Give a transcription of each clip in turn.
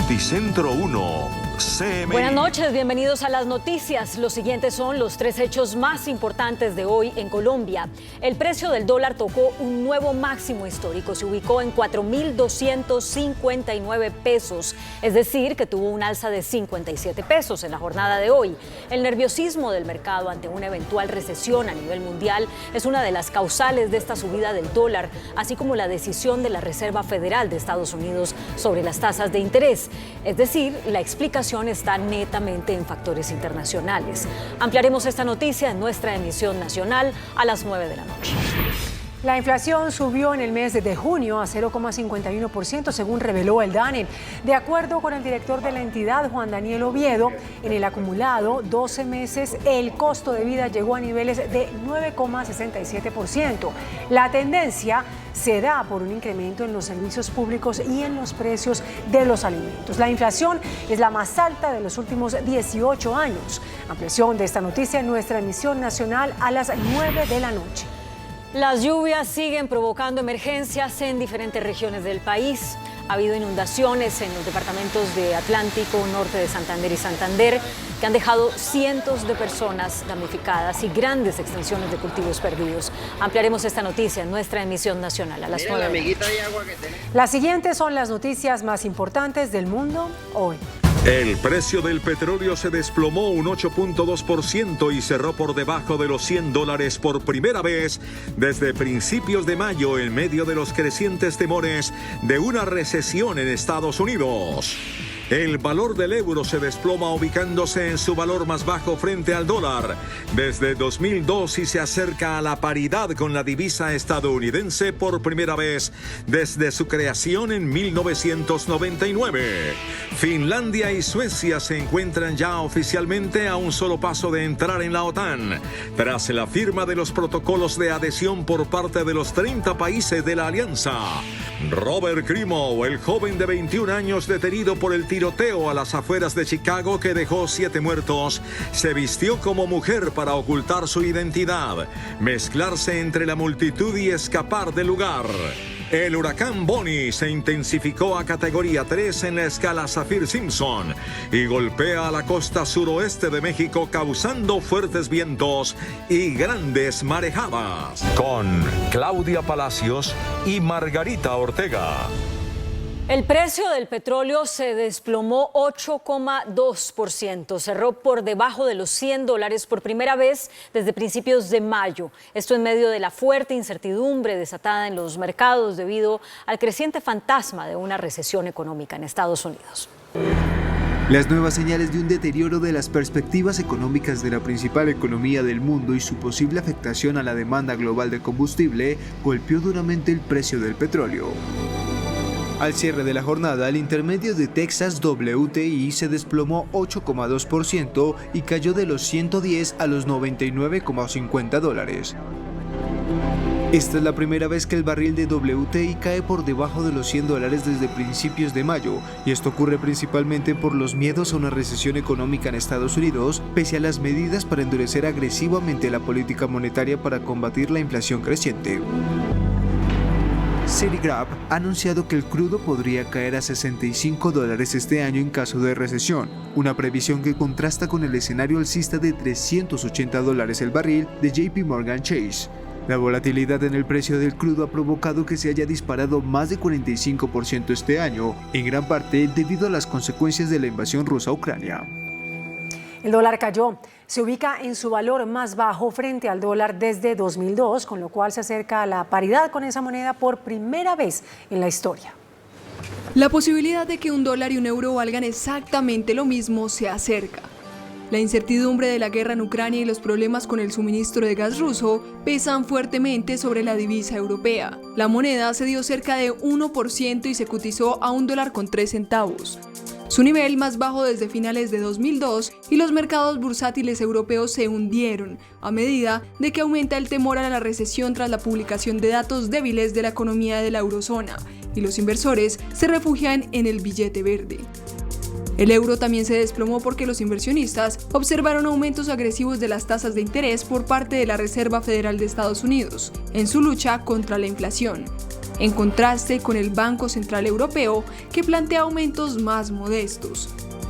Noticentro 1. CMI. Buenas noches, bienvenidos a las noticias. Los siguientes son los 3 hechos más importantes de hoy en Colombia. El precio del dólar tocó un nuevo máximo histórico, se ubicó en 4.259 pesos, es decir, que tuvo un alza de 57 pesos en la jornada de hoy. El nerviosismo del mercado ante una eventual recesión a nivel mundial es una de las causales de esta subida del dólar, así como la decisión de la Reserva Federal de Estados Unidos sobre las tasas de interés. Es decir, la explicación está netamente en factores internacionales. Ampliaremos esta noticia en nuestra emisión nacional a las 9 de la noche. La inflación subió en el mes de junio a 0,51%, según reveló el DANE. De acuerdo con el director de la entidad, Juan Daniel Oviedo, en el acumulado 12 meses, el costo de vida llegó a niveles de 9,67%. La tendencia se da por un incremento en los servicios públicos y en los precios de los alimentos. La inflación es la más alta de los últimos 18 años. Ampliación de esta noticia en nuestra emisión nacional a las 9 de la noche. Las lluvias siguen provocando emergencias en diferentes regiones del país. Ha habido inundaciones en los departamentos de Atlántico, norte de Santander y Santander, que han dejado cientos de personas damnificadas y grandes extensiones de cultivos perdidos. Ampliaremos esta noticia en nuestra emisión nacional a las 9. Las siguientes son las noticias más importantes del mundo hoy. El precio del petróleo se desplomó un 8.2% y cerró por debajo de los $100 por primera vez desde principios de mayo, en medio de los crecientes temores de una recesión en Estados Unidos. El valor del euro se desploma, ubicándose en su valor más bajo frente al dólar desde 2002 y se acerca a la paridad con la divisa estadounidense por primera vez desde su creación en 1999. Finlandia y Suecia se encuentran ya oficialmente a un solo paso de entrar en la OTAN, tras la firma de los protocolos de adhesión por parte de los 30 países de la alianza. Robert Crimo, el joven de 21 años detenido por el tiroteo a las afueras de Chicago que dejó 7 muertos, se vistió como mujer para ocultar su identidad, mezclarse entre la multitud y escapar del lugar. El huracán Bonnie se intensificó a categoría 3 en la escala Saffir-Simpson y golpea a la costa suroeste de México, causando fuertes vientos y grandes marejadas. Con Claudia Palacios y Margarita Ortega. El precio del petróleo se desplomó 8,2%, cerró por debajo de los $100 por primera vez desde principios de mayo. Esto en medio de la fuerte incertidumbre desatada en los mercados debido al creciente fantasma de una recesión económica en Estados Unidos. Las nuevas señales de un deterioro de las perspectivas económicas de la principal economía del mundo y su posible afectación a la demanda global de combustible golpeó duramente el precio del petróleo. Al cierre de la jornada, el intermedio de Texas WTI se desplomó 8,2% y cayó de los 110 a los $99,50. Esta es la primera vez que el barril de WTI cae por debajo de los $100 desde principios de mayo, y esto ocurre principalmente por los miedos a una recesión económica en Estados Unidos, pese a las medidas para endurecer agresivamente la política monetaria para combatir la inflación creciente. Citigraph ha anunciado que el crudo podría caer a $65 este año en caso de recesión, una previsión que contrasta con el escenario alcista de $380 el barril de JP Morgan Chase. La volatilidad en el precio del crudo ha provocado que se haya disparado más de 45% este año, en gran parte debido a las consecuencias de la invasión rusa a Ucrania. El dólar cayó, se ubica en su valor más bajo frente al dólar desde 2002, con lo cual se acerca a la paridad con esa moneda por primera vez en la historia. La posibilidad de que un dólar y un euro valgan exactamente lo mismo se acerca. La incertidumbre de la guerra en Ucrania y los problemas con el suministro de gas ruso pesan fuertemente sobre la divisa europea. La moneda cedió cerca de 1% y se cotizó a $1,03. Su nivel más bajo desde finales de 2002, y los mercados bursátiles europeos se hundieron a medida de que aumenta el temor a la recesión tras la publicación de datos débiles de la economía de la eurozona, y los inversores se refugian en el billete verde. El euro también se desplomó porque los inversionistas observaron aumentos agresivos de las tasas de interés por parte de la Reserva Federal de Estados Unidos en su lucha contra la inflación. en contraste con el Banco Central Europeo, que plantea aumentos más modestos.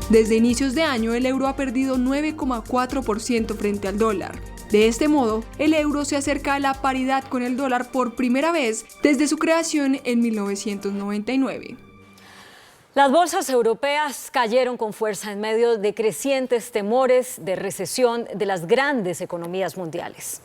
Desde inicios de año, el euro ha perdido 9,4% frente al dólar. De este modo, el euro se acerca a la paridad con el dólar por primera vez desde su creación en 1999. Las bolsas europeas cayeron con fuerza en medio de crecientes temores de recesión de las grandes economías mundiales.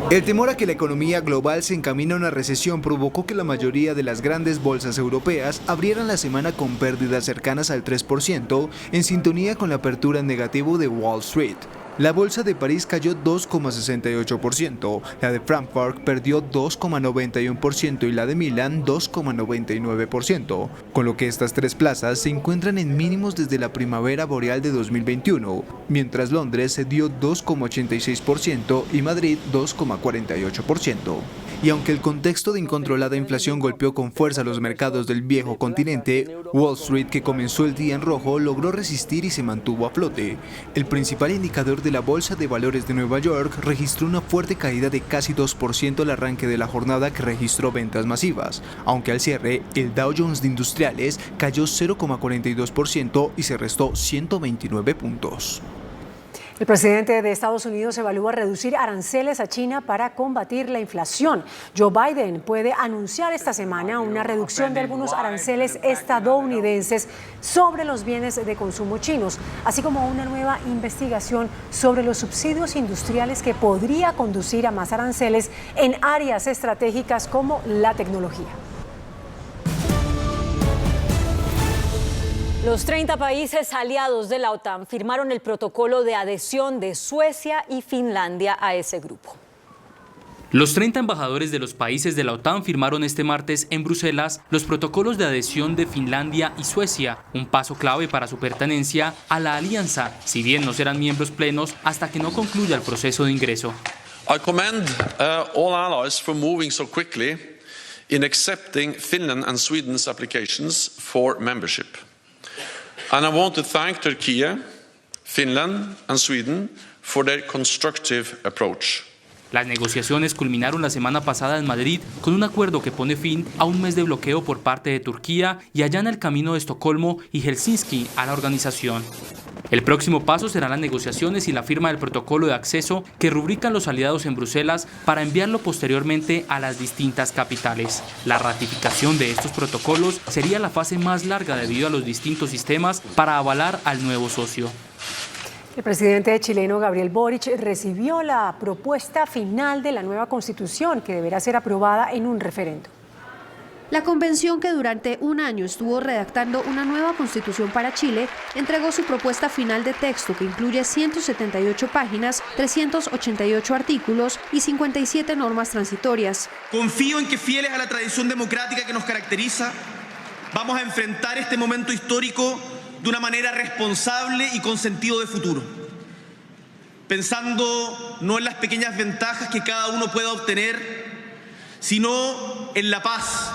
El temor a que la economía global se encamine a una recesión provocó que la mayoría de las grandes bolsas europeas abrieran la semana con pérdidas cercanas al 3%, en sintonía con la apertura en negativo de Wall Street. La bolsa de París cayó 2,68%, la de Frankfurt perdió 2,91% y la de Milán 2,99%, con lo que estas tres plazas se encuentran en mínimos desde la primavera boreal de 2021, mientras Londres cedió 2,86% y Madrid 2,48%. Y aunque el contexto de incontrolada inflación golpeó con fuerza los mercados del viejo continente, Wall Street, que comenzó el día en rojo, logró resistir y se mantuvo a flote. El principal indicador de la Bolsa de Valores de Nueva York registró una fuerte caída de casi 2% al arranque de la jornada, que registró ventas masivas, aunque al cierre el Dow Jones de Industriales cayó 0,42% y se restó 129 puntos. El presidente de Estados Unidos evalúa reducir aranceles a China para combatir la inflación. Joe Biden puede anunciar esta semana una reducción de algunos aranceles estadounidenses sobre los bienes de consumo chinos, así como una nueva investigación sobre los subsidios industriales que podría conducir a más aranceles en áreas estratégicas como la tecnología. Los 30 países aliados de la OTAN firmaron el protocolo de adhesión de Suecia y Finlandia a ese grupo. Los 30 embajadores de los países de la OTAN firmaron este martes en Bruselas los protocolos de adhesión de Finlandia y Suecia, un paso clave para su pertenencia a la alianza, si bien no serán miembros plenos hasta que no concluya el proceso de ingreso. I commend all allies for moving so quickly in accepting Finland and Sweden's applications for membership. And I want to thank Turkey, Finland and Sweden for their constructive approach. Las negociaciones culminaron la semana pasada en Madrid con un acuerdo que pone fin a un mes de bloqueo por parte de Turquía y allana el camino de Estocolmo y Helsinki a la organización. El próximo paso serán las negociaciones y la firma del protocolo de acceso que rubrican los aliados en Bruselas para enviarlo posteriormente a las distintas capitales. La ratificación de estos protocolos sería la fase más larga debido a los distintos sistemas para avalar al nuevo socio. El presidente chileno Gabriel Boric recibió la propuesta final de la nueva constitución que deberá ser aprobada en un referéndum. La convención, que durante un año estuvo redactando una nueva constitución para Chile, entregó su propuesta final de texto, que incluye 178 páginas, 388 artículos y 57 normas transitorias. Confío en que, fieles a la tradición democrática que nos caracteriza, vamos a enfrentar este momento histórico de una manera responsable y con sentido de futuro, pensando no en las pequeñas ventajas que cada uno pueda obtener, sino en la paz.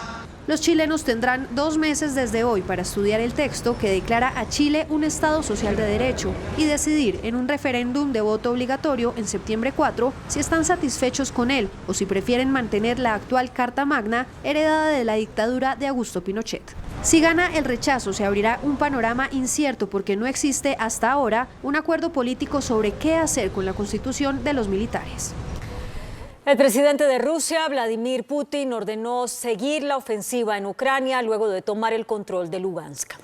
Los chilenos tendrán 2 meses desde hoy para estudiar el texto que declara a Chile un Estado social de derecho y decidir en un referéndum de voto obligatorio en septiembre 4 si están satisfechos con él o si prefieren mantener la actual Carta Magna heredada de la dictadura de Augusto Pinochet. Si gana el rechazo, se abrirá un panorama incierto porque no existe hasta ahora un acuerdo político sobre qué hacer con la constitución de los militares. El presidente de Rusia, Vladimir Putin, ordenó seguir la ofensiva en Ucrania luego de tomar el control de Lugansk.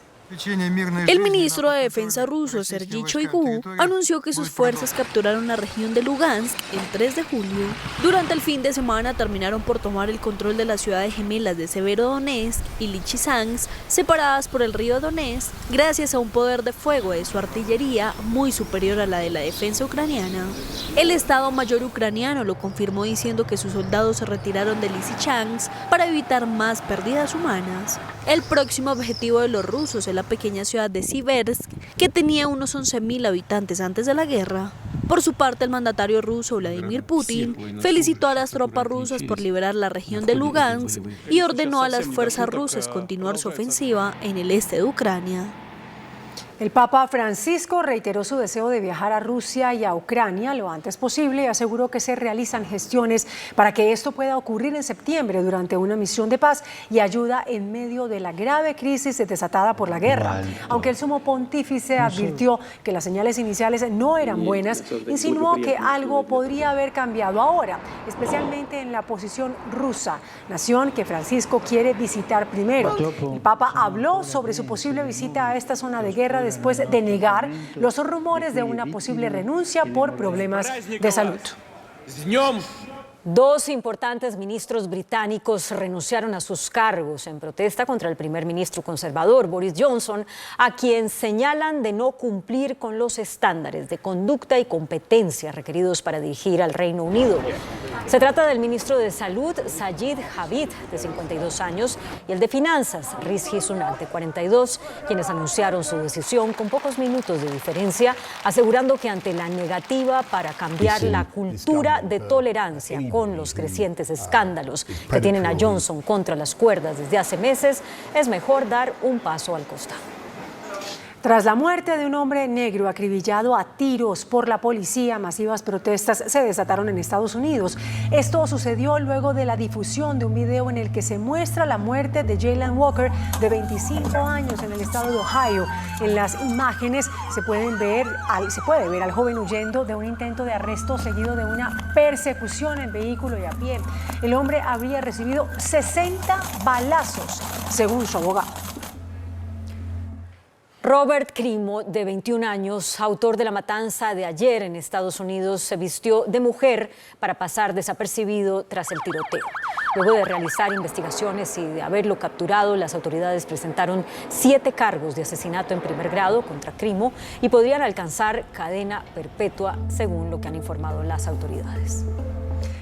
El ministro de Defensa ruso, Sergei Shoigu, anunció que sus fuerzas capturaron la región de Lugansk el 3 de julio. Durante el fin de semana terminaron por tomar el control de las ciudades gemelas de Severodonetsk y Lysychansk, separadas por el río Donetsk, gracias a un poder de fuego de su artillería muy superior a la de la defensa ucraniana. El Estado Mayor ucraniano lo confirmó diciendo que sus soldados se retiraron de Lysychansk para evitar más pérdidas humanas. El próximo objetivo de los rusos es la pequeña ciudad de Siversk, que tenía unos 11.000 habitantes antes de la guerra. Por su parte, el mandatario ruso Vladimir Putin felicitó a las tropas rusas por liberar la región de Lugansk y ordenó a las fuerzas rusas continuar su ofensiva en el este de Ucrania. El Papa Francisco reiteró su deseo de viajar a Rusia y a Ucrania lo antes posible y aseguró que se realizan gestiones para que esto pueda ocurrir en septiembre durante una misión de paz y ayuda en medio de la grave crisis desatada por la guerra. Aunque el sumo pontífice advirtió que las señales iniciales no eran buenas, insinuó que algo podría haber cambiado ahora, especialmente en la posición rusa, nación que Francisco quiere visitar primero. El Papa habló sobre su posible visita a esta zona de guerra después de negar los rumores de una posible renuncia por problemas de salud. Dos importantes ministros británicos renunciaron a sus cargos en protesta contra el primer ministro conservador, Boris Johnson, a quien señalan de no cumplir con los estándares de conducta y competencia requeridos para dirigir al Reino Unido. Se trata del ministro de Salud, Sajid Javid, de 52 años, y el de Finanzas, Rishi Sunak, de 42, quienes anunciaron su decisión con pocos minutos de diferencia, asegurando que ante la negativa para cambiar la cultura de tolerancia con los crecientes escándalos que tienen a Johnson contra las cuerdas desde hace meses, es mejor dar un paso al costado. Tras la muerte de un hombre negro acribillado a tiros por la policía, masivas protestas se desataron en Estados Unidos. Esto sucedió luego de la difusión de un video en el que se muestra la muerte de Jayland Walker, de 25 años, en el estado de Ohio. En las imágenes se puede ver al joven huyendo de un intento de arresto seguido de una persecución en vehículo y a pie. El hombre habría recibido 60 balazos, según su abogado. Robert Crimo, de 21 años, autor de la matanza de ayer en Estados Unidos, se vistió de mujer para pasar desapercibido tras el tiroteo. Luego de realizar investigaciones y de haberlo capturado, las autoridades presentaron 7 cargos de asesinato en primer grado contra Crimo y podrían alcanzar cadena perpetua, según lo que han informado las autoridades.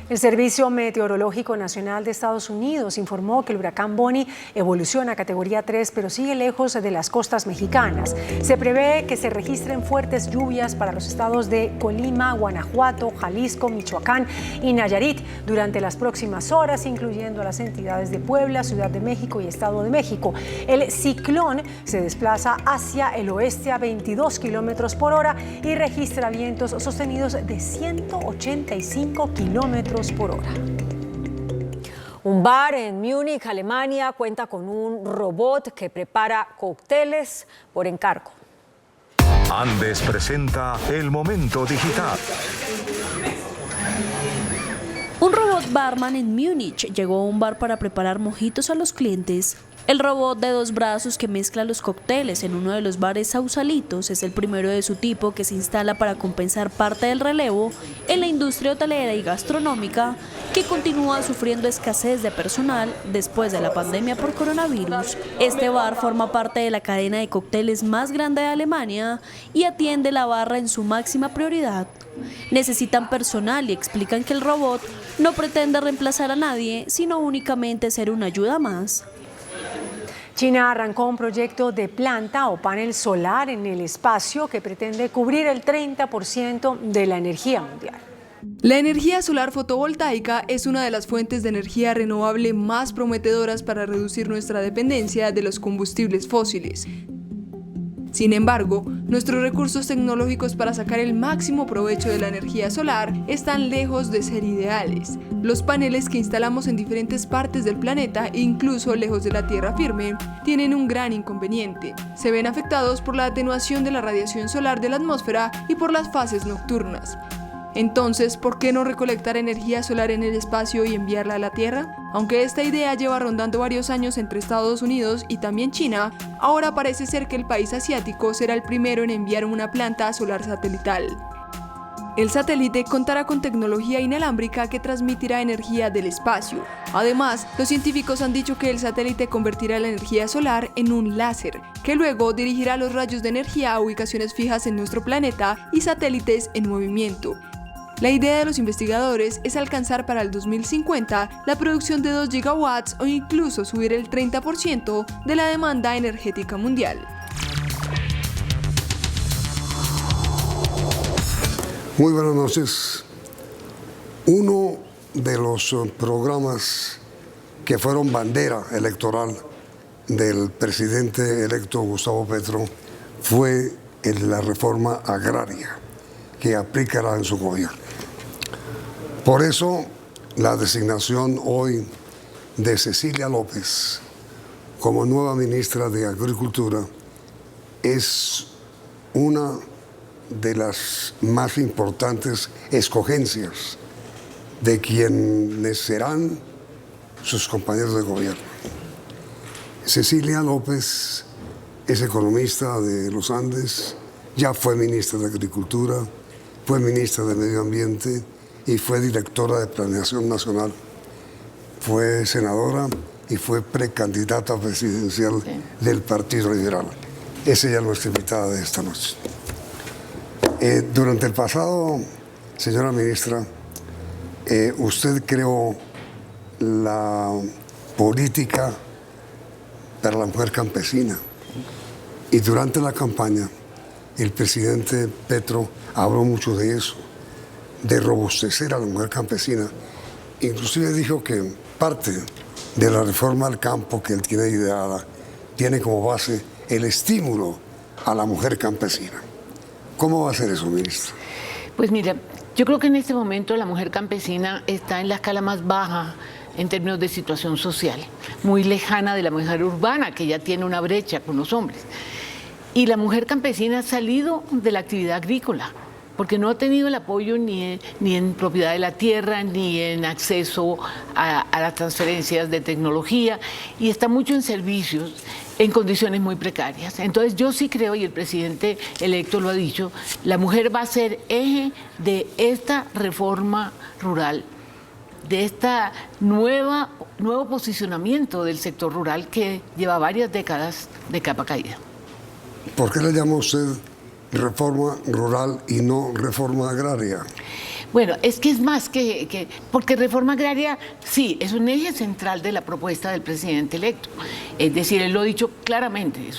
El Servicio Meteorológico Nacional de Estados Unidos informó que el huracán Bonnie evoluciona a categoría 3, pero sigue lejos de las costas mexicanas. Se prevé que se registren fuertes lluvias para los estados de Colima, Guanajuato, Jalisco, Michoacán y Nayarit durante las próximas horas, incluyendo a las entidades de Puebla, Ciudad de México y Estado de México. El ciclón se desplaza hacia el oeste a 22 kilómetros por hora y registra vientos sostenidos de 185 kilómetros por hora. Un bar en Múnich, Alemania, cuenta con un robot que prepara cócteles por encargo. Andes presenta El Momento Digital. Un robot barman en Múnich llegó a un bar para preparar mojitos a los clientes. El robot de 2 brazos que mezcla los cócteles en uno de los bares Sausalitos es el primero de su tipo que se instala para compensar parte del relevo en la industria hotelera y gastronómica, que continúa sufriendo escasez de personal después de la pandemia por coronavirus. Este bar forma parte de la cadena de cócteles más grande de Alemania y atiende la barra en su máxima prioridad. Necesitan personal y explican que el robot no pretende reemplazar a nadie, sino únicamente ser una ayuda más. China arrancó un proyecto de planta o panel solar en el espacio que pretende cubrir el 30% de la energía mundial. La energía solar fotovoltaica es una de las fuentes de energía renovable más prometedoras para reducir nuestra dependencia de los combustibles fósiles. Sin embargo, nuestros recursos tecnológicos para sacar el máximo provecho de la energía solar están lejos de ser ideales. Los paneles que instalamos en diferentes partes del planeta, incluso lejos de la tierra firme, tienen un gran inconveniente. Se ven afectados por la atenuación de la radiación solar de la atmósfera y por las fases nocturnas. Entonces, ¿por qué no recolectar energía solar en el espacio y enviarla a la Tierra? Aunque esta idea lleva rondando varios años entre Estados Unidos y también China, ahora parece ser que el país asiático será el primero en enviar una planta solar satelital. El satélite contará con tecnología inalámbrica que transmitirá energía del espacio. Además, los científicos han dicho que el satélite convertirá la energía solar en un láser, que luego dirigirá los rayos de energía a ubicaciones fijas en nuestro planeta y satélites en movimiento. La idea de los investigadores es alcanzar para el 2050 la producción de 2 gigawatts o incluso subir el 30% de la demanda energética mundial. Muy buenas noches. Uno de los programas que fueron bandera electoral del presidente electo Gustavo Petro fue la reforma agraria que aplicará en su gobierno. Por eso, la designación hoy de Cecilia López como nueva ministra de Agricultura es una de las más importantes escogencias de quienes serán sus compañeros de gobierno. Cecilia López es economista de los Andes, ya fue ministra de Agricultura, fue ministra de Medio Ambiente y fue directora de Planeación Nacional. Fue senadora y fue precandidata presidencial del Partido Liberal. Esa es nuestra invitada de esta noche. Durante el pasado, señora ministra, usted creó la política para la mujer campesina y durante la campaña el presidente Petro habló mucho de eso, de robustecer a la mujer campesina. Inclusive dijo que parte de la reforma al campo que él tiene ideada tiene como base el estímulo a la mujer campesina. ¿Cómo va a ser eso, ministra? Pues mira, yo creo que en este momento la mujer campesina está en la escala más baja en términos de situación social, muy lejana de la mujer urbana, que ya tiene una brecha con los hombres. Y la mujer campesina ha salido de la actividad agrícola, porque no ha tenido el apoyo ni en propiedad de la tierra, ni en acceso a las transferencias de tecnología, y está mucho en servicios, en condiciones muy precarias. Entonces yo sí creo, y el presidente electo lo ha dicho, la mujer va a ser eje de esta reforma rural, de esta nuevo posicionamiento del sector rural que lleva varias décadas de capa caída. ¿Por qué le llama usted reforma rural y no reforma agraria? Bueno, es que es más que porque reforma agraria sí, es un eje central de la propuesta del presidente electo. Es decir, él lo ha dicho claramente,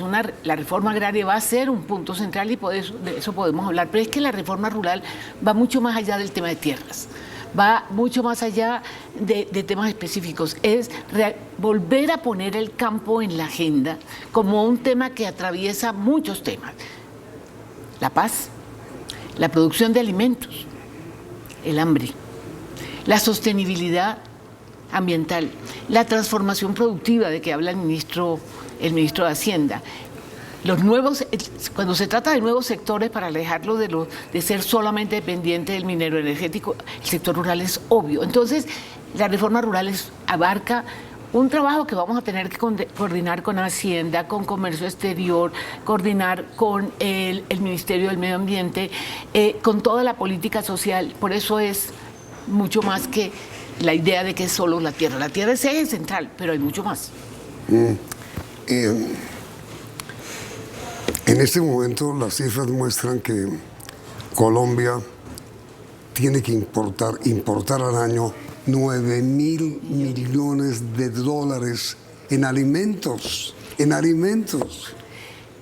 la reforma agraria va a ser un punto central y de eso podemos hablar, pero es que la reforma rural va mucho más allá del tema de tierras. Va mucho más allá de temas específicos, es volver a poner el campo en la agenda como un tema que atraviesa muchos temas. La paz, la producción de alimentos, el hambre, la sostenibilidad ambiental, la transformación productiva de que habla el ministro de Hacienda. Cuando se trata de nuevos sectores, para alejarlo de ser solamente dependiente del minero energético, el sector rural es obvio. Entonces, la reforma rural abarca un trabajo que vamos a tener que coordinar con Hacienda, con Comercio Exterior, coordinar con el Ministerio del Medio Ambiente, con toda la política social. Por eso es mucho más que la idea de que es solo la tierra. La tierra es eje central, pero hay mucho más. En este momento las cifras muestran que Colombia tiene que importar al año 9.000 millones de dólares en alimentos.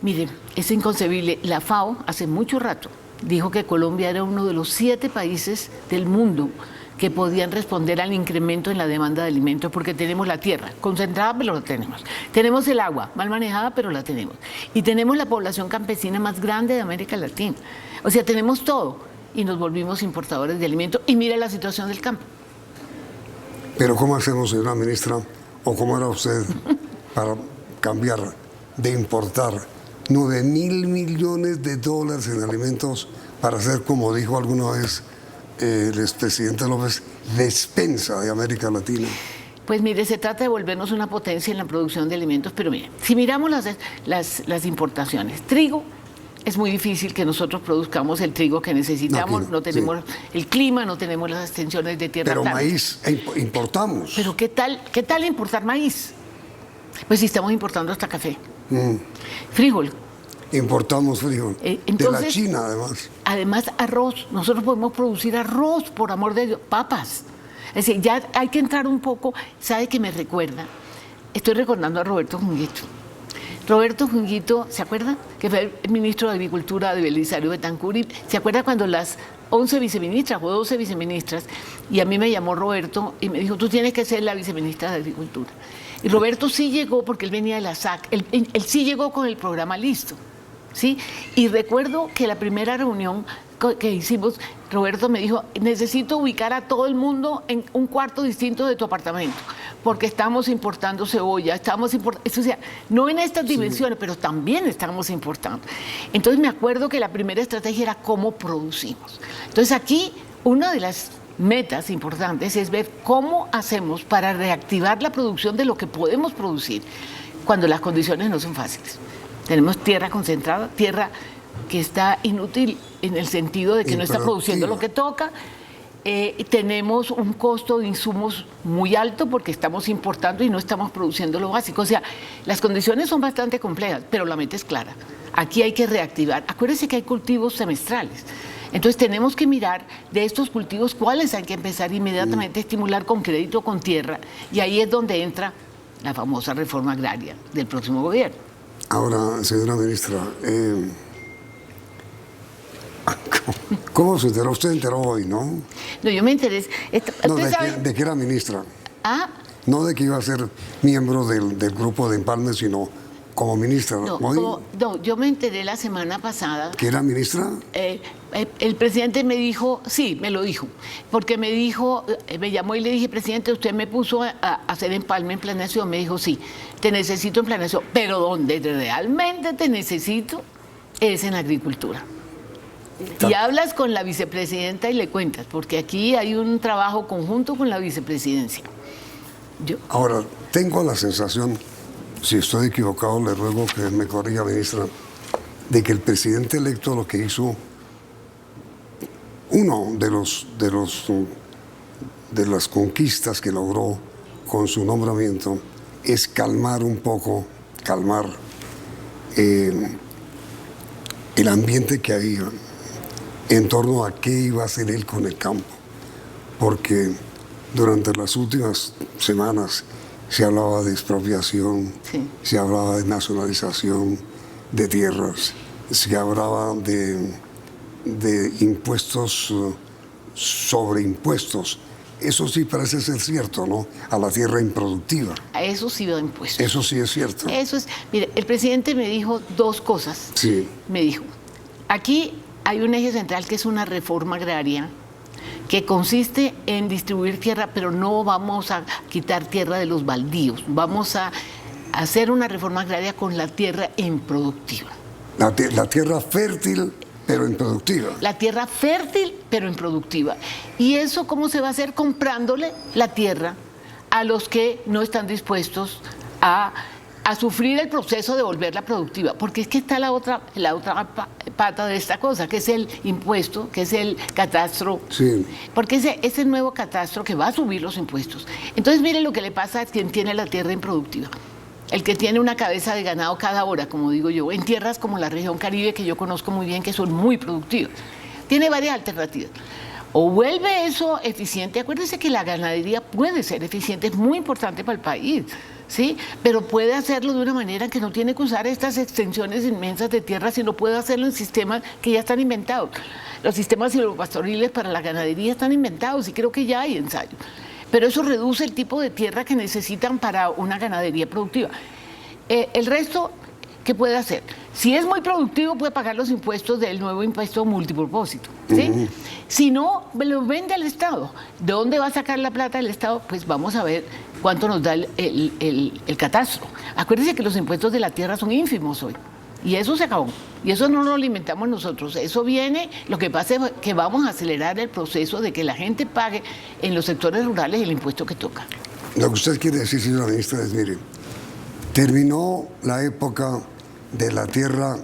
Mire, es inconcebible. La FAO hace mucho rato dijo que Colombia era uno de los 7 países del mundo que podían responder al incremento en la demanda de alimentos, porque tenemos la tierra concentrada, pero la tenemos. Tenemos el agua mal manejada, pero la tenemos. Y tenemos la población campesina más grande de América Latina. O sea, tenemos todo y nos volvimos importadores de alimentos. Y mira la situación del campo. Pero ¿cómo hacemos, señora ministra, o cómo era usted para cambiar de importar 9.000 millones de dólares en alimentos para hacer, como dijo alguna vez el expresidente López, despensa de América Latina? Pues mire, se trata de volvernos una potencia en la producción de alimentos, pero mire, si miramos las importaciones, trigo, es muy difícil que nosotros produzcamos el trigo que necesitamos, no tenemos el clima, no tenemos las extensiones de tierra. Pero maíz importamos. Pero ¿qué tal importar maíz? Pues si estamos importando hasta café. Frijol. Importamos frijol. Entonces, de la China, además. Además, arroz. Nosotros podemos producir arroz, por amor de Dios, papas. Es decir, ya hay que entrar un poco. ¿Sabe qué me recuerda? Estoy recordando a Roberto Junguito. Roberto Junguito, ¿se acuerda? Que fue el ministro de Agricultura de Belisario Betancur. ¿Se acuerda cuando las 11 viceministras o 12 viceministras, y a mí me llamó Roberto y me dijo, tú tienes que ser la viceministra de Agricultura? Y Roberto sí llegó, porque él venía de la SAC, él sí llegó con el programa listo. ¿sí? Y recuerdo que la primera reunión que hicimos, Roberto me dijo, necesito ubicar a todo el mundo en un cuarto distinto de tu apartamento, porque estamos importando cebolla, o sea, no en estas dimensiones, pero también estamos importando. Entonces me acuerdo que la primera estrategia era cómo producimos. Entonces aquí una de las metas importantes es ver cómo hacemos para reactivar la producción de lo que podemos producir cuando las condiciones no son fáciles. Tenemos tierra concentrada, tierra que está inútil en el sentido de que no está produciendo lo que toca. Tenemos un costo de insumos muy alto porque estamos importando y no estamos produciendo lo básico. O sea, las condiciones son bastante complejas, pero la meta es clara. Aquí hay que reactivar. Acuérdense que hay cultivos semestrales. Entonces tenemos que mirar de estos cultivos cuáles hay que empezar inmediatamente a estimular con crédito, con tierra. Y ahí es donde entra la famosa reforma agraria del próximo gobierno. Ahora, señora ministra, ¿cómo se enteró? Usted enteró hoy, ¿no? No, yo me enteré. No, de que era ministra. Ah. No de que iba a ser miembro del grupo de empalme, sino como ministra. No, yo me enteré la semana pasada. ¿Que era ministra? El presidente me dijo, sí, me lo dijo, porque me dijo, me llamó y le dije, presidente, usted me puso a hacer empalme en planeación. Me dijo, sí, te necesito en planeación, pero donde realmente te necesito es en agricultura. Y hablas con la vicepresidenta y le cuentas, porque aquí hay un trabajo conjunto con la vicepresidencia. Ahora, tengo la sensación, si estoy equivocado, le ruego que me corrija, ministra, de que el presidente electo lo que hizo, uno de las conquistas que logró con su nombramiento es calmar un poco, el ambiente que había en torno a qué iba a hacer él con el campo. Porque durante las últimas semanas se hablaba de expropiación, se hablaba de nacionalización de tierras, se hablaba de impuestos sobre impuestos. Eso sí parece ser cierto, ¿no? A la tierra improductiva. A eso sí va impuestos. Eso sí es cierto. Eso es. Mire, el presidente me dijo dos cosas. Sí. Me dijo, aquí hay un eje central que es una reforma agraria que consiste en distribuir tierra, pero no vamos a quitar tierra de los baldíos. Vamos a hacer una reforma agraria con la tierra improductiva. La tierra fértil, pero improductiva. La tierra fértil, pero improductiva. ¿Y eso cómo se va a hacer? Comprándole la tierra a los que no están dispuestos a sufrir el proceso de volverla productiva. Porque es que está la otra pata de esta cosa, que es el impuesto, que es el catastro. Sí. Porque ese nuevo catastro que va a subir los impuestos. Entonces, mire lo que le pasa a quien tiene la tierra improductiva. El que tiene una cabeza de ganado cada hora, como digo yo, en tierras como la región Caribe, que yo conozco muy bien, que son muy productivas. Tiene varias alternativas. O vuelve eso eficiente. Acuérdense que la ganadería puede ser eficiente, es muy importante para el país, ¿sí? Pero puede hacerlo de una manera que no tiene que usar estas extensiones inmensas de tierra, sino puede hacerlo en sistemas que ya están inventados. Los sistemas silvopastoriles para la ganadería están inventados y creo que ya hay ensayos. Pero eso reduce el tipo de tierra que necesitan para una ganadería productiva. El resto, ¿qué puede hacer? Si es muy productivo, puede pagar los impuestos del nuevo impuesto multipropósito, ¿sí? Si no, lo vende al Estado. ¿De dónde va a sacar la plata el Estado? Pues vamos a ver cuánto nos da el catastro. Acuérdense que los impuestos de la tierra son ínfimos hoy. Y eso se acabó. Y eso no lo alimentamos nosotros. Eso viene, lo que pasa es que vamos a acelerar el proceso de que la gente pague en los sectores rurales el impuesto que toca. Lo que usted quiere decir, señora ministra, es, mire, terminó la época de la tierra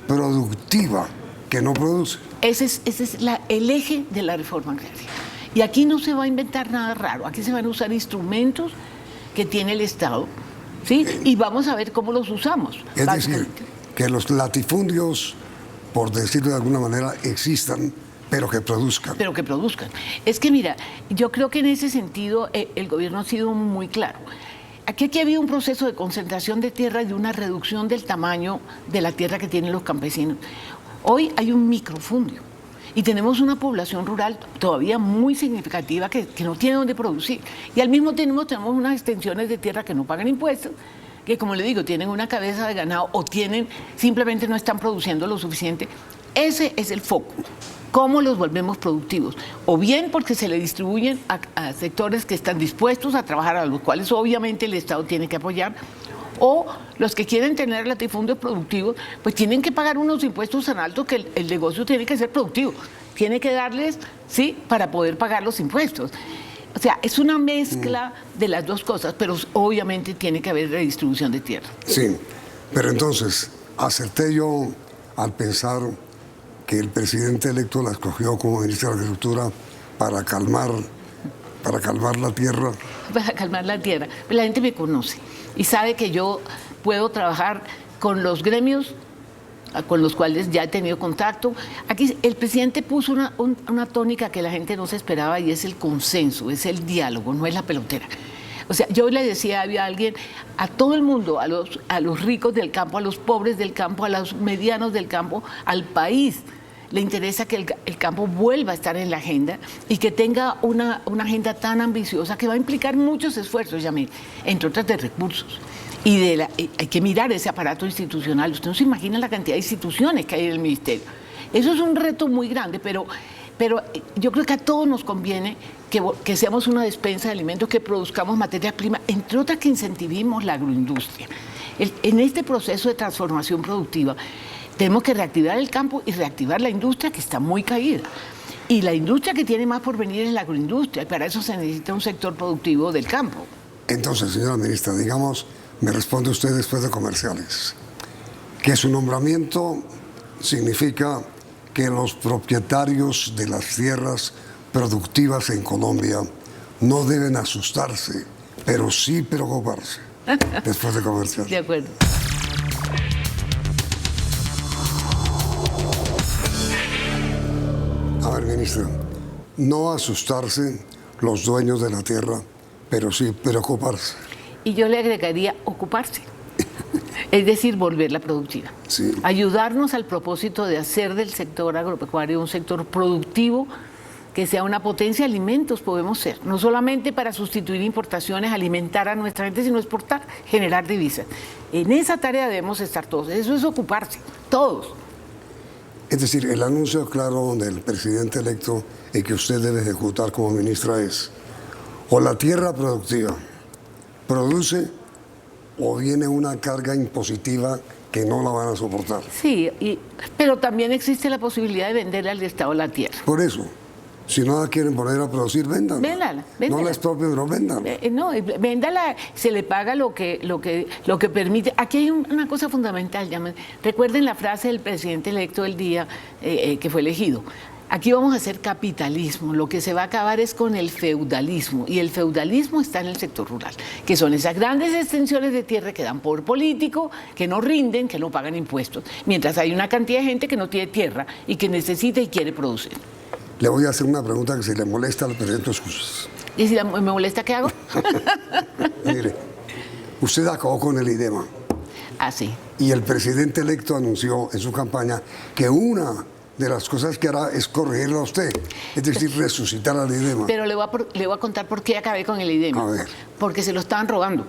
productiva que no produce. Ese es el eje de la reforma agraria. Y aquí no se va a inventar nada raro. Aquí se van a usar instrumentos que tiene el Estado, ¿sí? Y vamos a ver cómo los usamos. Es decir, que los latifundios, por decirlo de alguna manera, existan, pero que produzcan. Pero que produzcan. Es que mira, yo creo que en ese sentido el gobierno ha sido muy claro. Aquí ha habido un proceso de concentración de tierra y de una reducción del tamaño de la tierra que tienen los campesinos. Hoy hay un microfundio y tenemos una población rural todavía muy significativa que no tiene dónde producir. Y al mismo tiempo tenemos unas extensiones de tierra que no pagan impuestos, que como le digo, tienen una cabeza de ganado o simplemente no están produciendo lo suficiente. Ese es el foco. ¿Cómo los volvemos productivos? O bien porque se le distribuyen a sectores que están dispuestos a trabajar, a los cuales obviamente el Estado tiene que apoyar, o los que quieren tener latifundios productivos, pues tienen que pagar unos impuestos tan altos que el negocio tiene que ser productivo. Tiene que darles, sí, para poder pagar los impuestos. O sea, es una mezcla de las dos cosas, pero obviamente tiene que haber redistribución de tierra. Sí, pero entonces, acerté yo al pensar que el presidente electo la escogió como ministra de Agricultura para calmar la tierra. Para calmar la tierra. La gente me conoce y sabe que yo puedo trabajar con los gremios con los cuales ya he tenido contacto. Aquí el presidente puso una tónica que la gente no se esperaba y es el consenso, es el diálogo, no es la pelotera. O sea, yo le decía, había alguien, a todo el mundo, a los ricos del campo, a los pobres del campo, a los medianos del campo, al país, le interesa que el campo vuelva a estar en la agenda y que tenga una agenda tan ambiciosa que va a implicar muchos esfuerzos, Yamil, entre otras de recursos. Y hay que mirar ese aparato institucional. Usted no se imagina la cantidad de instituciones que hay en el ministerio. Eso es un reto muy grande, pero yo creo que a todos nos conviene que seamos una despensa de alimentos, que produzcamos materias primas, entre otras que incentivemos la agroindustria. En este proceso de transformación productiva tenemos que reactivar el campo y reactivar la industria que está muy caída. Y la industria que tiene más por venir es la agroindustria, y para eso se necesita un sector productivo del campo. Entonces, señora ministra, digamos, me responde usted después de comerciales, que su nombramiento significa que los propietarios de las tierras productivas en Colombia no deben asustarse, pero sí preocuparse. Después de comerciales. De acuerdo. A ver, ministra, no asustarse los dueños de la tierra, pero sí preocuparse. Y yo le agregaría ocuparse, es decir, volverla productiva. Sí. Ayudarnos al propósito de hacer del sector agropecuario un sector productivo, que sea una potencia de alimentos, podemos ser. No solamente para sustituir importaciones, alimentar a nuestra gente, sino exportar, generar divisas. En esa tarea debemos estar todos. Eso es ocuparse, todos. Es decir, el anuncio claro del presidente electo y que usted debe ejecutar como ministra es: o la tierra productiva produce o viene una carga impositiva que no la van a soportar. Sí, pero también existe la posibilidad de venderle al Estado la tierra. Por eso, si no la quieren poner a producir, véndanla. Véndala. No la expropien, pero véndala. No, véndala, se le paga lo que permite. Aquí hay una cosa fundamental, recuerden la frase del presidente electo del día que fue elegido. Aquí vamos a hacer capitalismo, lo que se va a acabar es con el feudalismo, y el feudalismo está en el sector rural, que son esas grandes extensiones de tierra que dan por político, que no rinden, que no pagan impuestos, mientras hay una cantidad de gente que no tiene tierra y que necesita y quiere producir. Le voy a hacer una pregunta que si le molesta al presidente Excusas. ¿Y si me molesta, qué hago? Mire, usted acabó con el IDEMA. Ah, sí. Y el presidente electo anunció en su campaña que una de las cosas que hará es corregirlo a usted, es decir, resucitar al IDEMA. Pero le voy a contar por qué acabé con el IDEMA. A ver. Porque se lo estaban robando.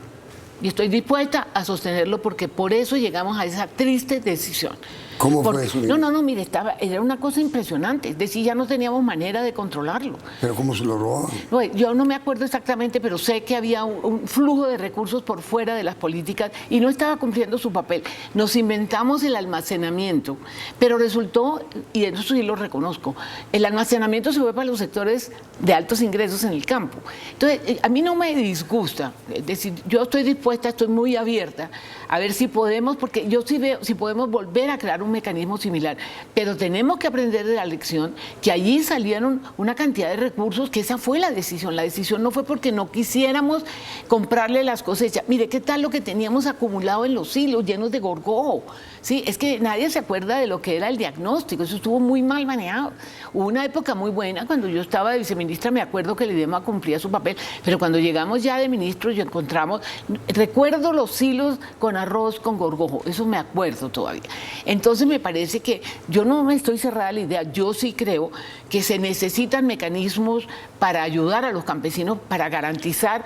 Y estoy dispuesta a sostenerlo porque por eso llegamos a esa triste decisión. ¿Cómo fue eso? No, mire, era una cosa impresionante. Es decir, ya no teníamos manera de controlarlo. ¿Pero cómo se lo robaban? No, yo no me acuerdo exactamente, pero sé que había un flujo de recursos por fuera de las políticas y no estaba cumpliendo su papel. Nos inventamos el almacenamiento, pero resultó, y eso sí lo reconozco, el almacenamiento se fue para los sectores de altos ingresos en el campo. Entonces, a mí no me disgusta. Es decir, yo estoy dispuesta, estoy muy abierta a ver si podemos, porque yo sí veo si podemos volver a crear un mecanismo similar, pero tenemos que aprender de la lección que allí salieron una cantidad de recursos, que esa fue la decisión no fue porque no quisiéramos comprarle las cosechas. Mire, ¿qué tal lo que teníamos acumulado en los silos llenos de gorgojo? Sí, es que nadie se acuerda de lo que era el diagnóstico, eso estuvo muy mal manejado. Hubo una época muy buena, cuando yo estaba de viceministra, me acuerdo que el IDEMA cumplía su papel, pero cuando llegamos ya de ministros y encontramos, recuerdo los silos con arroz con gorgojo, eso me acuerdo todavía. Entonces me parece que yo no me estoy cerrada a la idea, yo sí creo que se necesitan mecanismos para ayudar a los campesinos, para garantizar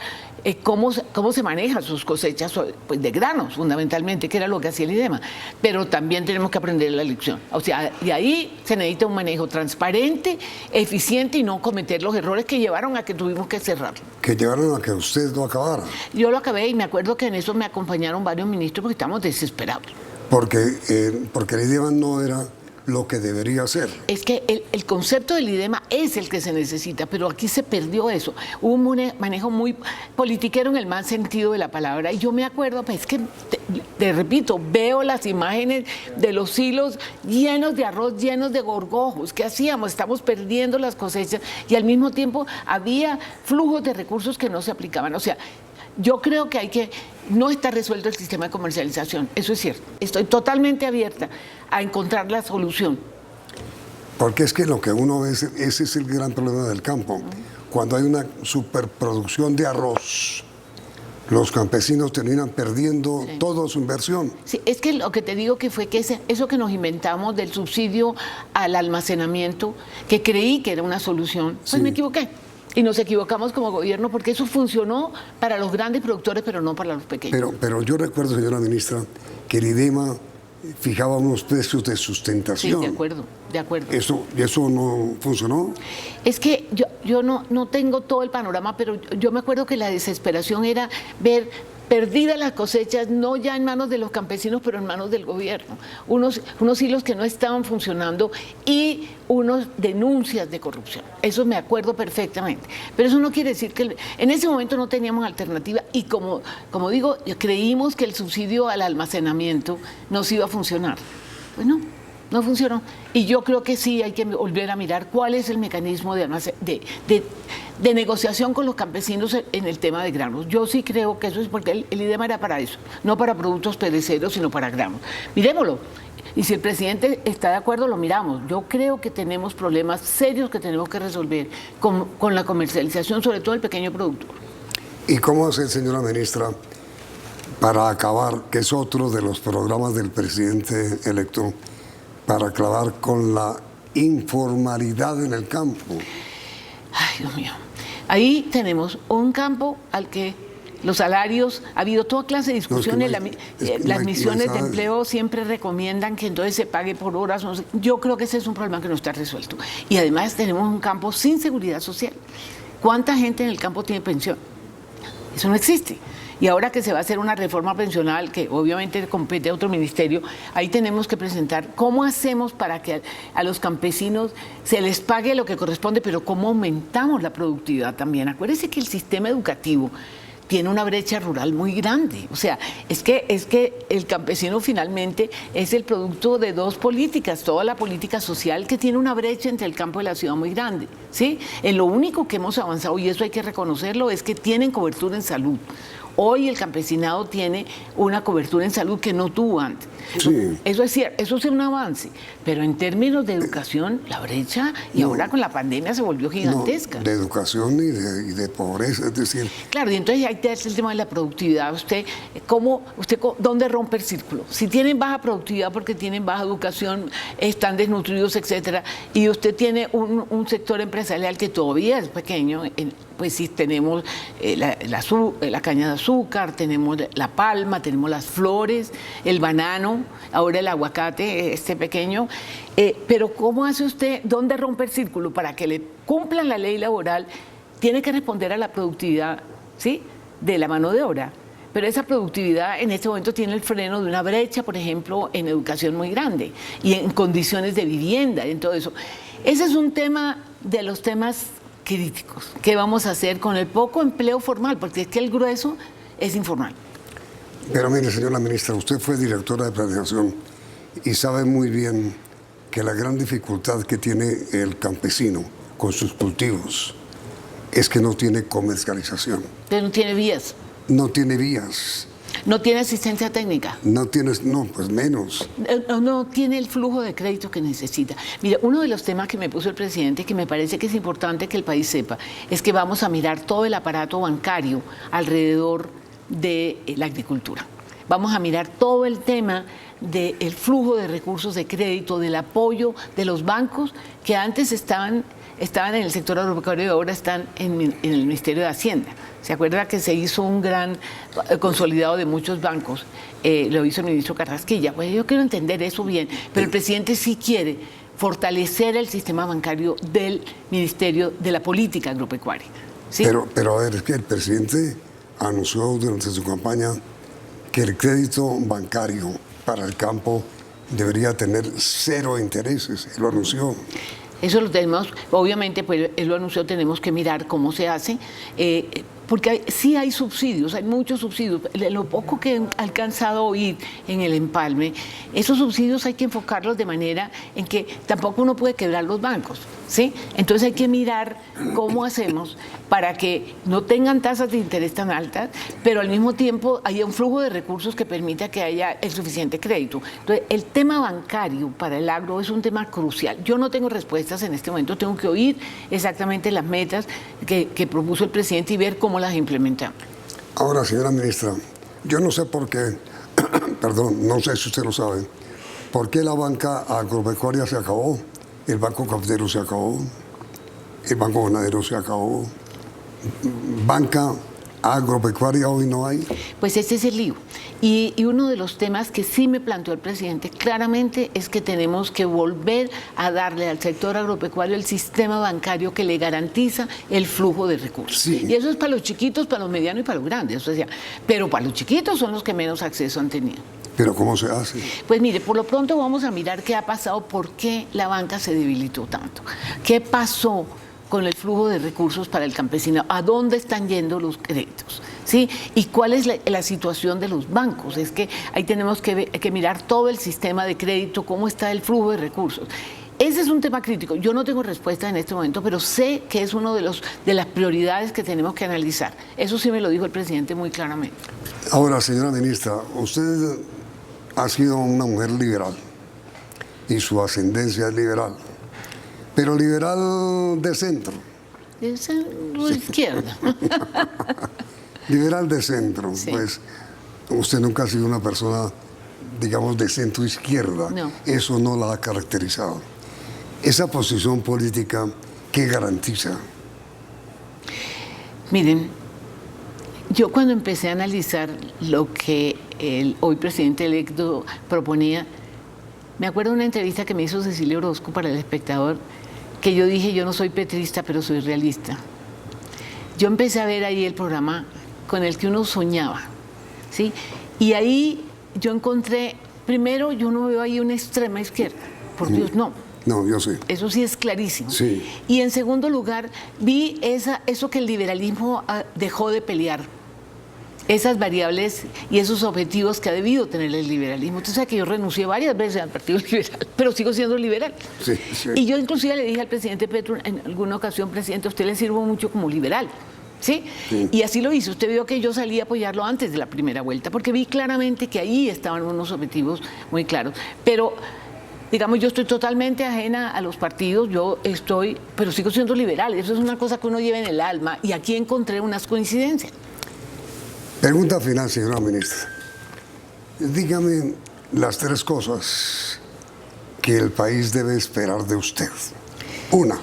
cómo se manejan sus cosechas pues, de granos, fundamentalmente, que era lo que hacía el IDEMA. Pero también tenemos que aprender la lección. O sea, y ahí se necesita un manejo transparente, eficiente y no cometer los errores que llevaron a que tuvimos que cerrarlo. Que llevaron a que usted lo acabara. Yo lo acabé y me acuerdo que en eso me acompañaron varios ministros porque estábamos desesperados. Porque el IDEMA no era lo que debería ser. Es que el concepto del IDEMA es el que se necesita, pero aquí se perdió eso. Hubo un manejo muy politiquero en el mal sentido de la palabra. Y yo me acuerdo, pues es que, te repito, veo las imágenes de los hilos llenos de arroz, llenos de gorgojos. ¿Qué hacíamos? Estamos perdiendo las cosechas y al mismo tiempo había flujos de recursos que no se aplicaban. O sea, yo creo que no está resuelto el sistema de comercialización, eso es cierto. Estoy totalmente abierta a encontrar la solución. Porque es que lo que uno ve, ese es el gran problema del campo. Cuando hay una superproducción de arroz, los campesinos terminan perdiendo toda su inversión. Sí, es que lo que te digo que fue que eso que nos inventamos del subsidio al almacenamiento, que creí que era una solución, pues me equivoqué. Y nos equivocamos como gobierno porque eso funcionó para los grandes productores, pero no para los pequeños. Pero yo recuerdo, señora ministra, que el IDEMA fijaba unos precios de sustentación. Sí, de acuerdo. ¿Eso no funcionó? Es que yo no tengo todo el panorama, pero yo me acuerdo que la desesperación era ver perdidas las cosechas, no ya en manos de los campesinos, pero en manos del gobierno. Unos hilos que no estaban funcionando y unas denuncias de corrupción. Eso me acuerdo perfectamente. Pero eso no quiere decir que en ese momento no teníamos alternativa y como digo, creímos que el subsidio al almacenamiento nos iba a funcionar. Pues no funcionó. Y yo creo que sí hay que volver a mirar cuál es el mecanismo de negociación con los campesinos en el tema de granos. Yo sí creo que eso es porque el IDEMA era para eso, no para productos perecederos, sino para granos. Miremoslo. Y si el presidente está de acuerdo, lo miramos. Yo creo que tenemos problemas serios que tenemos que resolver con la comercialización, sobre todo el pequeño productor. ¿Y cómo hace, señora ministra, para acabar, que es otro de los programas del presidente electo, para acabar con la informalidad en el campo? Ay, Dios mío. Ahí tenemos un campo al que los salarios, ha habido toda clase de discusiones, las misiones de empleo siempre recomiendan que entonces se pague por horas. No sé. Yo creo que ese es un problema que no está resuelto. Y además tenemos un campo sin seguridad social. ¿Cuánta gente en el campo tiene pensión? Eso no existe. Y ahora que se va a hacer una reforma pensional, que obviamente compete a otro ministerio, ahí tenemos que presentar cómo hacemos para que a los campesinos se les pague lo que corresponde, pero cómo aumentamos la productividad también. Acuérdense que el sistema educativo tiene una brecha rural muy grande. O sea, es que el campesino finalmente es el producto de dos políticas, toda la política social que tiene una brecha entre el campo y la ciudad muy grande, ¿sí? En lo único que hemos avanzado, y eso hay que reconocerlo, es que tienen cobertura en salud. Hoy el campesinado tiene una cobertura en salud que no tuvo antes. Sí. Eso es cierto, eso es un avance, pero en términos de educación, la brecha, y ahora con la pandemia se volvió gigantesca. De educación y de pobreza, es decir... Claro, y entonces ahí está el tema de la productividad. ¿Dónde rompe el círculo? Si tienen baja productividad porque tienen baja educación, están desnutridos, etcétera, y usted tiene un sector empresarial que todavía es pequeño, pues sí tenemos la caña de azúcar, tenemos la palma, tenemos las flores, el banano, ahora el aguacate, pequeño. Pero ¿cómo hace usted? ¿Dónde rompe el círculo? Para que le cumplan la ley laboral, tiene que responder a la productividad, ¿sí?, de la mano de obra. Pero esa productividad en este momento tiene el freno de una brecha, por ejemplo, en educación muy grande y en condiciones de vivienda, en todo eso. Ese es un tema de los temas críticos. ¿Qué vamos a hacer con el poco empleo formal? Porque es que el grueso es informal. Pero mire, señora ministra, usted fue directora de planeación y sabe muy bien que la gran dificultad que tiene el campesino con sus cultivos es que no tiene comercialización. Pero no tiene vías. No tiene vías. ¿No tiene asistencia técnica? No, pues menos. No tiene el flujo de crédito que necesita. Mira, uno de los temas que me puso el presidente, que me parece que es importante que el país sepa, es que vamos a mirar todo el aparato bancario alrededor de la agricultura. Vamos a mirar todo el tema del flujo de recursos de crédito, del apoyo de los bancos que antes estaban en el sector agropecuario y ahora están en el Ministerio de Hacienda. ¿Se acuerda que se hizo un gran consolidado de muchos bancos? Lo hizo el ministro Carrasquilla. Pues yo quiero entender eso bien, pero el presidente sí quiere fortalecer el sistema bancario del Ministerio de la Política Agropecuaria. ¿Sí? Pero a ver, es que el presidente anunció durante su campaña que el crédito bancario para el campo debería tener 0 intereses. Él lo anunció. Eso lo tenemos, obviamente, pues él lo anunció, tenemos que mirar cómo se hace, porque sí hay subsidios, hay muchos subsidios. Lo poco que he alcanzado a oír en el empalme, esos subsidios hay que enfocarlos de manera en que tampoco uno puede quebrar los bancos, ¿sí? Entonces hay que mirar cómo hacemos para que no tengan tasas de interés tan altas, pero al mismo tiempo haya un flujo de recursos que permita que haya el suficiente crédito. Entonces, el tema bancario para el agro es un tema crucial. Yo no tengo respuestas en este momento, tengo que oír exactamente las metas que propuso el presidente y ver cómo las implementamos. Ahora, señora ministra, yo no sé por qué, perdón, no sé si usted lo sabe, por qué la banca agropecuaria se acabó, el banco cafetero se acabó, el banco ganadero se acabó, banca agropecuaria hoy no hay. Pues ese es el lío. Y uno de los temas que sí me planteó el presidente claramente es que tenemos que volver a darle al sector agropecuario el sistema bancario que le garantiza el flujo de recursos. Sí. Y eso es para los chiquitos, para los medianos y para los grandes. O sea, pero para los chiquitos son los que menos acceso han tenido. ¿Pero cómo se hace? Pues mire, por lo pronto vamos a mirar qué ha pasado, por qué la banca se debilitó tanto. ¿Qué pasó con el flujo de recursos para el campesino? ¿A dónde están yendo los créditos? ¿Sí? ¿Y cuál es la situación de los bancos? Es que ahí tenemos que mirar todo el sistema de crédito, cómo está el flujo de recursos. Ese es un tema crítico. Yo no tengo respuesta en este momento, pero sé que es uno de las prioridades que tenemos que analizar. Eso sí me lo dijo el presidente muy claramente. Ahora, señora ministra, usted ha sido una mujer liberal y su ascendencia es liberal, pero liberal de centro. De izquierda. Liberal de centro, Sí. Pues usted nunca ha sido una persona, digamos, de centro izquierda. No. Eso no la ha caracterizado. Esa posición política, ¿qué garantiza? Miren, yo cuando empecé a analizar lo que el hoy presidente electo proponía, me acuerdo de una entrevista que me hizo Cecilia Orozco para El Espectador, que yo dije, yo no soy petrista, pero soy realista. Yo empecé a ver ahí el programa con el que uno soñaba, ¿sí? Y ahí yo encontré, primero, yo no veo ahí una extrema izquierda, por Dios, no. No, yo sé. Eso sí es clarísimo. Sí. Y en segundo lugar, vi eso que el liberalismo dejó de pelear. Esas variables y esos objetivos que ha debido tener el liberalismo. Usted sabe que yo renuncié varias veces al Partido Liberal, pero sigo siendo liberal. Sí, sí. Y yo inclusive le dije al presidente Petro en alguna ocasión, presidente, a usted le sirvo mucho como liberal. ¿Sí? Sí. Y así lo hizo. Usted vio que yo salí a apoyarlo antes de la primera vuelta, porque vi claramente que ahí estaban unos objetivos muy claros. Pero, digamos, yo estoy totalmente ajena a los partidos, pero sigo siendo liberal. Eso es una cosa que uno lleva en el alma, y aquí encontré unas coincidencias. Pregunta final, señora ministra. Dígame las 3 cosas que el país debe esperar de usted. Una.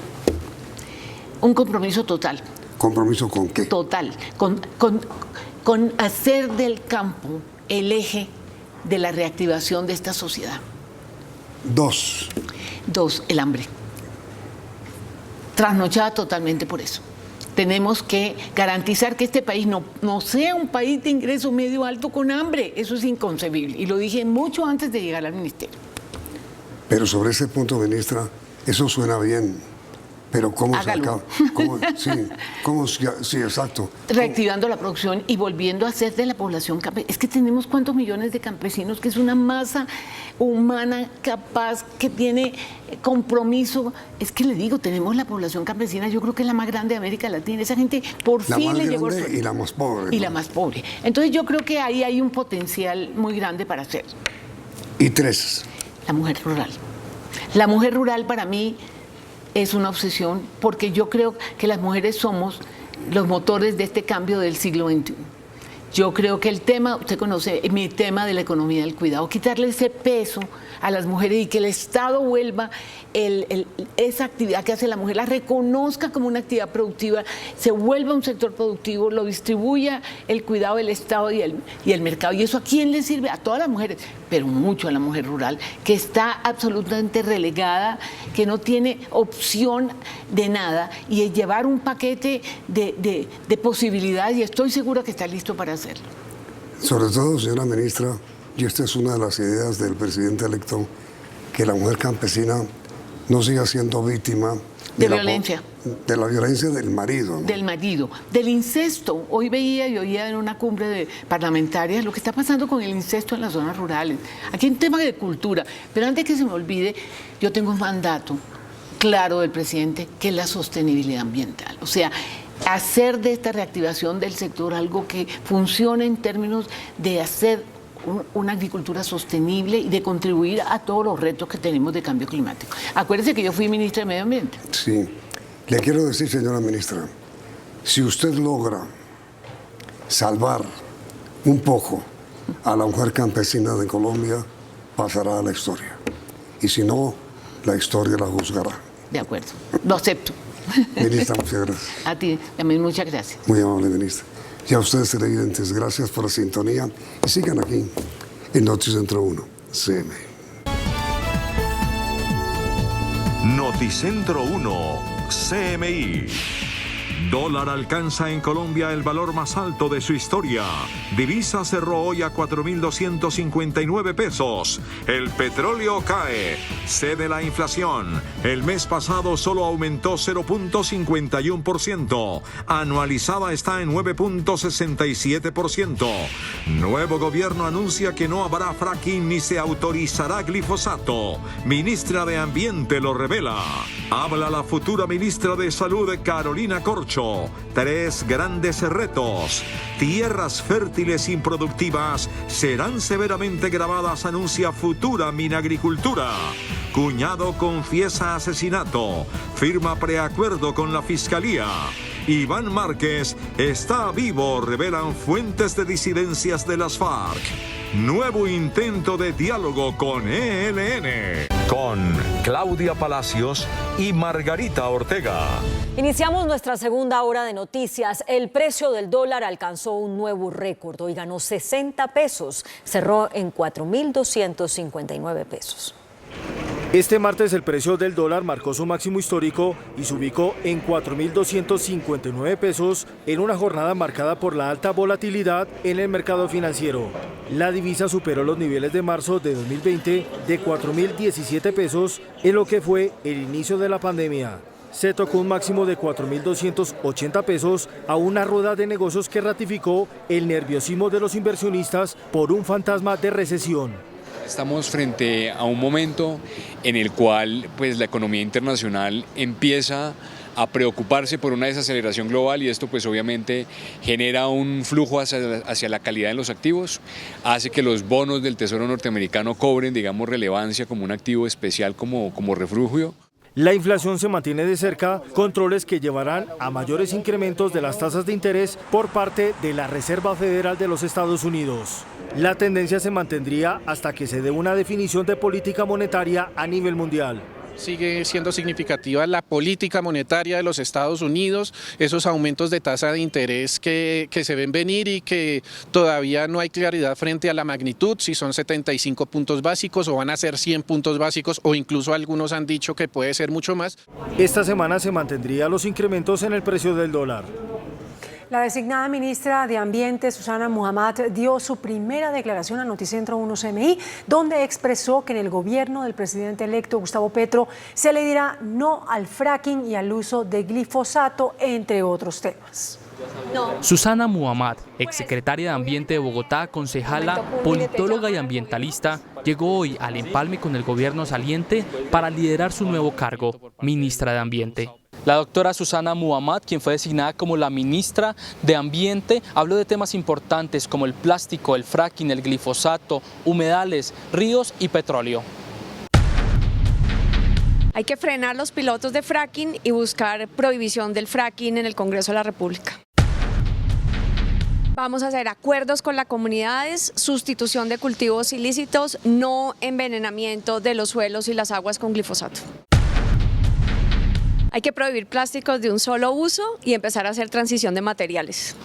Un compromiso total. ¿Compromiso con qué? Total. Con hacer del campo el eje de la reactivación de esta sociedad. 2. 2, el hambre. Trasnochada totalmente por eso. Tenemos que garantizar que este país no sea un país de ingreso medio alto con hambre. Eso es inconcebible. Y lo dije mucho antes de llegar al ministerio. Pero sobre ese punto, ministra, eso suena bien. Pero ¿cómo Hágalo. se acaba? Sí, exacto. Reactivando la producción y volviendo a hacer de la población campesina. Es que tenemos cuántos millones de campesinos, que es una masa humana capaz, que tiene compromiso. Es que le digo, tenemos la población campesina, yo creo que es la más grande de América Latina. Esa gente por fin le llegó. Y la más pobre. Y la más pobre. Entonces yo creo que ahí hay un potencial muy grande para hacer. Y 3. La mujer rural. La mujer rural para mí es una obsesión, porque yo creo que las mujeres somos los motores de este cambio del siglo XXI. Yo creo que el tema, usted conoce mi tema de la economía del cuidado, quitarle ese peso a las mujeres y que el Estado vuelva esa actividad que hace la mujer, la reconozca como una actividad productiva, se vuelva un sector productivo, lo distribuya el cuidado del Estado y el mercado. ¿Y eso a quién le sirve? A todas las mujeres, pero mucho a la mujer rural, que está absolutamente relegada, que no tiene opción de nada, y es llevar un paquete de posibilidades, y estoy segura que está listo para hacerlo. Sobre todo, señora ministra, y esta es una de las ideas del presidente electo, que la mujer campesina no siga siendo víctima de violencia. De la violencia del marido, ¿no? Del marido, del incesto. Hoy veía y oía en una cumbre de parlamentarias lo que está pasando con el incesto en las zonas rurales. Aquí hay un tema de cultura, pero antes que se me olvide, yo tengo un mandato claro del presidente, que es la sostenibilidad ambiental. O sea, hacer de esta reactivación del sector algo que funcione en términos de hacer una agricultura sostenible y de contribuir a todos los retos que tenemos de cambio climático. Acuérdese que yo fui ministra de Medio Ambiente. Sí. Le quiero decir, señora ministra, si usted logra salvar un poco a la mujer campesina de Colombia, pasará a la historia. Y si no, la historia la juzgará. De acuerdo. Lo acepto. Ministra, muchas gracias. A ti también, muchas gracias. Muy amable, ministra. Y a ustedes, televidentes, gracias por la sintonía y sigan aquí en Noticentro 1, CMI. Noticentro 1, CMI. Dólar alcanza en Colombia el valor más alto de su historia. Divisa cerró hoy a 4.259 pesos. El petróleo cae. Cede la inflación. El mes pasado solo aumentó 0.51%. Anualizada está en 9.67%. Nuevo gobierno anuncia que no habrá fracking ni se autorizará glifosato. Ministra de Ambiente lo revela. Habla la futura ministra de Salud, Carolina Corcho. 3 grandes retos. Tierras fértiles improductivas serán severamente gravadas, anuncia futura Minagricultura. Cuñado confiesa asesinato. Firma preacuerdo con la Fiscalía. Iván Márquez está vivo, revelan fuentes de disidencias de las FARC. Nuevo intento de diálogo con ELN. Con Claudia Palacios y Margarita Ortega. Iniciamos nuestra segunda hora de noticias. El precio del dólar alcanzó un nuevo récord y ganó 60 pesos. Cerró en 4.259 pesos. Este martes el precio del dólar marcó su máximo histórico y se ubicó en 4.259 pesos en una jornada marcada por la alta volatilidad en el mercado financiero. La divisa superó los niveles de marzo de 2020 de 4.017 pesos en lo que fue el inicio de la pandemia. Se tocó un máximo de 4.280 pesos a una rueda de negocios que ratificó el nerviosismo de los inversionistas por un fantasma de recesión. Estamos frente a un momento en el cual pues, la economía internacional empieza a preocuparse por una desaceleración global y esto pues obviamente genera un flujo hacia la calidad de los activos, hace que los bonos del Tesoro norteamericano cobren, digamos, relevancia como un activo especial como refugio. La inflación se mantiene de cerca, controles que llevarán a mayores incrementos de las tasas de interés por parte de la Reserva Federal de los Estados Unidos. La tendencia se mantendría hasta que se dé una definición de política monetaria a nivel mundial. Sigue siendo significativa la política monetaria de los Estados Unidos, esos aumentos de tasa de interés que se ven venir y que todavía no hay claridad frente a la magnitud, si son 75 puntos básicos o van a ser 100 puntos básicos o incluso algunos han dicho que puede ser mucho más. Esta semana se mantendrían los incrementos en el precio del dólar. La designada ministra de Ambiente, Susana Muhammad, dio su primera declaración a Noticentro 1 CMI, donde expresó que en el gobierno del presidente electo Gustavo Petro se le dirá no al fracking y al uso de glifosato, entre otros temas. Susana Muhammad, exsecretaria de Ambiente de Bogotá, concejala, politóloga y ambientalista, llegó hoy al empalme con el gobierno saliente para liderar su nuevo cargo, ministra de Ambiente. La doctora Susana Muhammad, quien fue designada como la ministra de Ambiente, habló de temas importantes como el plástico, el fracking, el glifosato, humedales, ríos y petróleo. Hay que frenar los pilotos de fracking y buscar prohibición del fracking en el Congreso de la República. Vamos a hacer acuerdos con las comunidades, sustitución de cultivos ilícitos, no envenenamiento de los suelos y las aguas con glifosato. Hay que prohibir plásticos de un solo uso y empezar a hacer transición de materiales.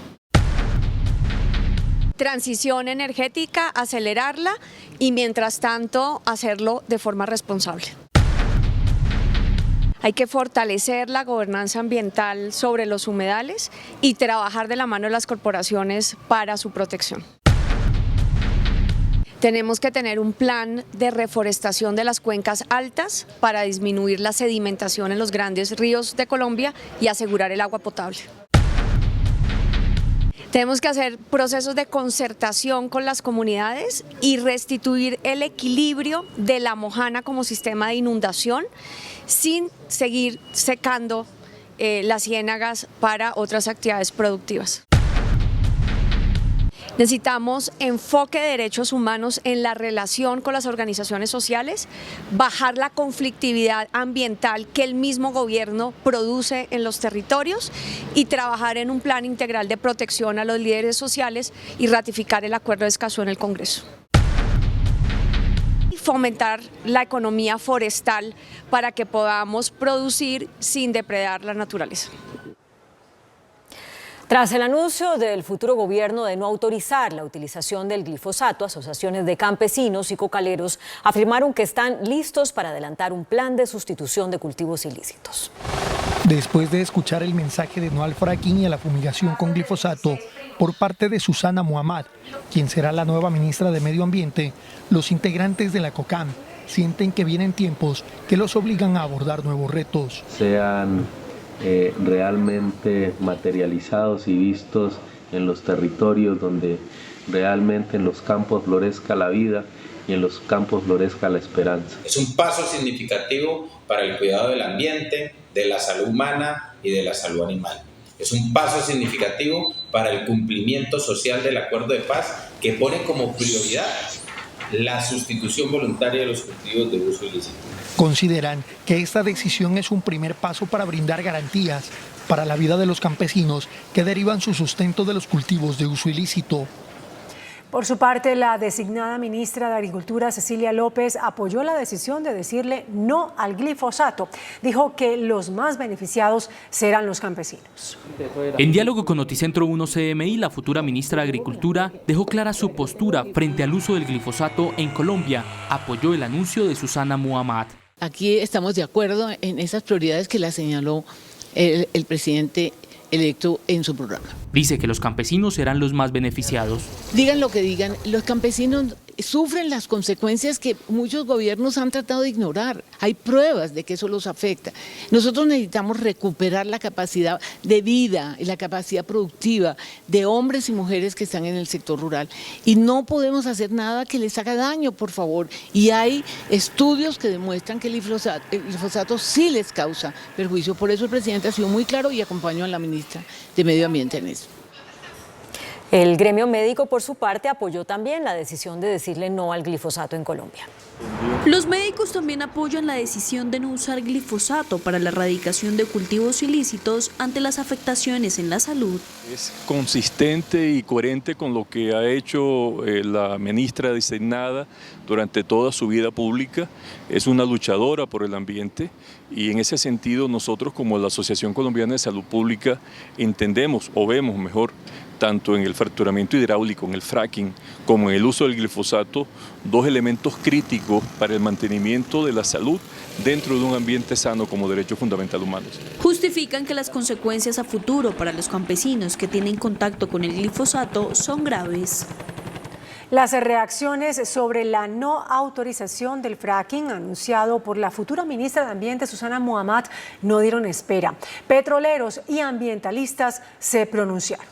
Transición energética, acelerarla y mientras tanto hacerlo de forma responsable. Hay que fortalecer la gobernanza ambiental sobre los humedales y trabajar de la mano de las corporaciones para su protección. Tenemos que tener un plan de reforestación de las cuencas altas para disminuir la sedimentación en los grandes ríos de Colombia y asegurar el agua potable. Tenemos que hacer procesos de concertación con las comunidades y restituir el equilibrio de la Mojana como sistema de inundación sin seguir secando las ciénagas para otras actividades productivas. Necesitamos enfoque de derechos humanos en la relación con las organizaciones sociales, bajar la conflictividad ambiental que el mismo gobierno produce en los territorios y trabajar en un plan integral de protección a los líderes sociales y ratificar el acuerdo de Escazú en el Congreso. Fomentar la economía forestal para que podamos producir sin depredar la naturaleza. Tras el anuncio del futuro gobierno de no autorizar la utilización del glifosato, asociaciones de campesinos y cocaleros afirmaron que están listos para adelantar un plan de sustitución de cultivos ilícitos. Después de escuchar el mensaje de no al fracking y a la fumigación con glifosato por parte de Susana Muhammad, quien será la nueva ministra de Medio Ambiente, los integrantes de la COCAM sienten que vienen tiempos que los obligan a abordar nuevos retos. Sean realmente materializados y vistos en los territorios donde realmente en los campos florezca la vida y en los campos florezca la esperanza. Es un paso significativo para el cuidado del ambiente, de la salud humana y de la salud animal. Es un paso significativo para el cumplimiento social del acuerdo de paz que pone como prioridad la sustitución voluntaria de los cultivos de uso ilícito. Consideran que esta decisión es un primer paso para brindar garantías para la vida de los campesinos que derivan su sustento de los cultivos de uso ilícito. Por su parte, la designada ministra de Agricultura, Cecilia López, apoyó la decisión de decirle no al glifosato. Dijo que los más beneficiados serán los campesinos. En diálogo con Noticentro 1 CMI, la futura ministra de Agricultura dejó clara su postura frente al uso del glifosato en Colombia. Apoyó el anuncio de Susana Muhammad. Aquí estamos de acuerdo en esas prioridades que la señaló el presidente electo en su programa. Dice que los campesinos serán los más beneficiados. Digan lo que digan, los campesinos sufren las consecuencias que muchos gobiernos han tratado de ignorar. Hay pruebas de que eso los afecta. Nosotros necesitamos recuperar la capacidad de vida y la capacidad productiva de hombres y mujeres que están en el sector rural. Y no podemos hacer nada que les haga daño, por favor. Y hay estudios que demuestran que el glifosato sí les causa perjuicio. Por eso el presidente ha sido muy claro y acompañó a la ministra de Medio Ambiente en eso. El gremio médico, por su parte, apoyó también la decisión de decirle no al glifosato en Colombia. Los médicos también apoyan la decisión de no usar glifosato para la erradicación de cultivos ilícitos ante las afectaciones en la salud. Es consistente y coherente con lo que ha hecho la ministra designada durante toda su vida pública. Es una luchadora por el ambiente y en ese sentido nosotros como la Asociación Colombiana de Salud Pública entendemos o vemos mejor tanto en el fracturamiento hidráulico, en el fracking, como en el uso del glifosato, dos elementos críticos para el mantenimiento de la salud dentro de un ambiente sano como derecho fundamental humano. Justifican que las consecuencias a futuro para los campesinos que tienen contacto con el glifosato son graves. Las reacciones sobre la no autorización del fracking anunciado por la futura ministra de Ambiente, Susana Muhammad, no dieron espera. Petroleros y ambientalistas se pronunciaron.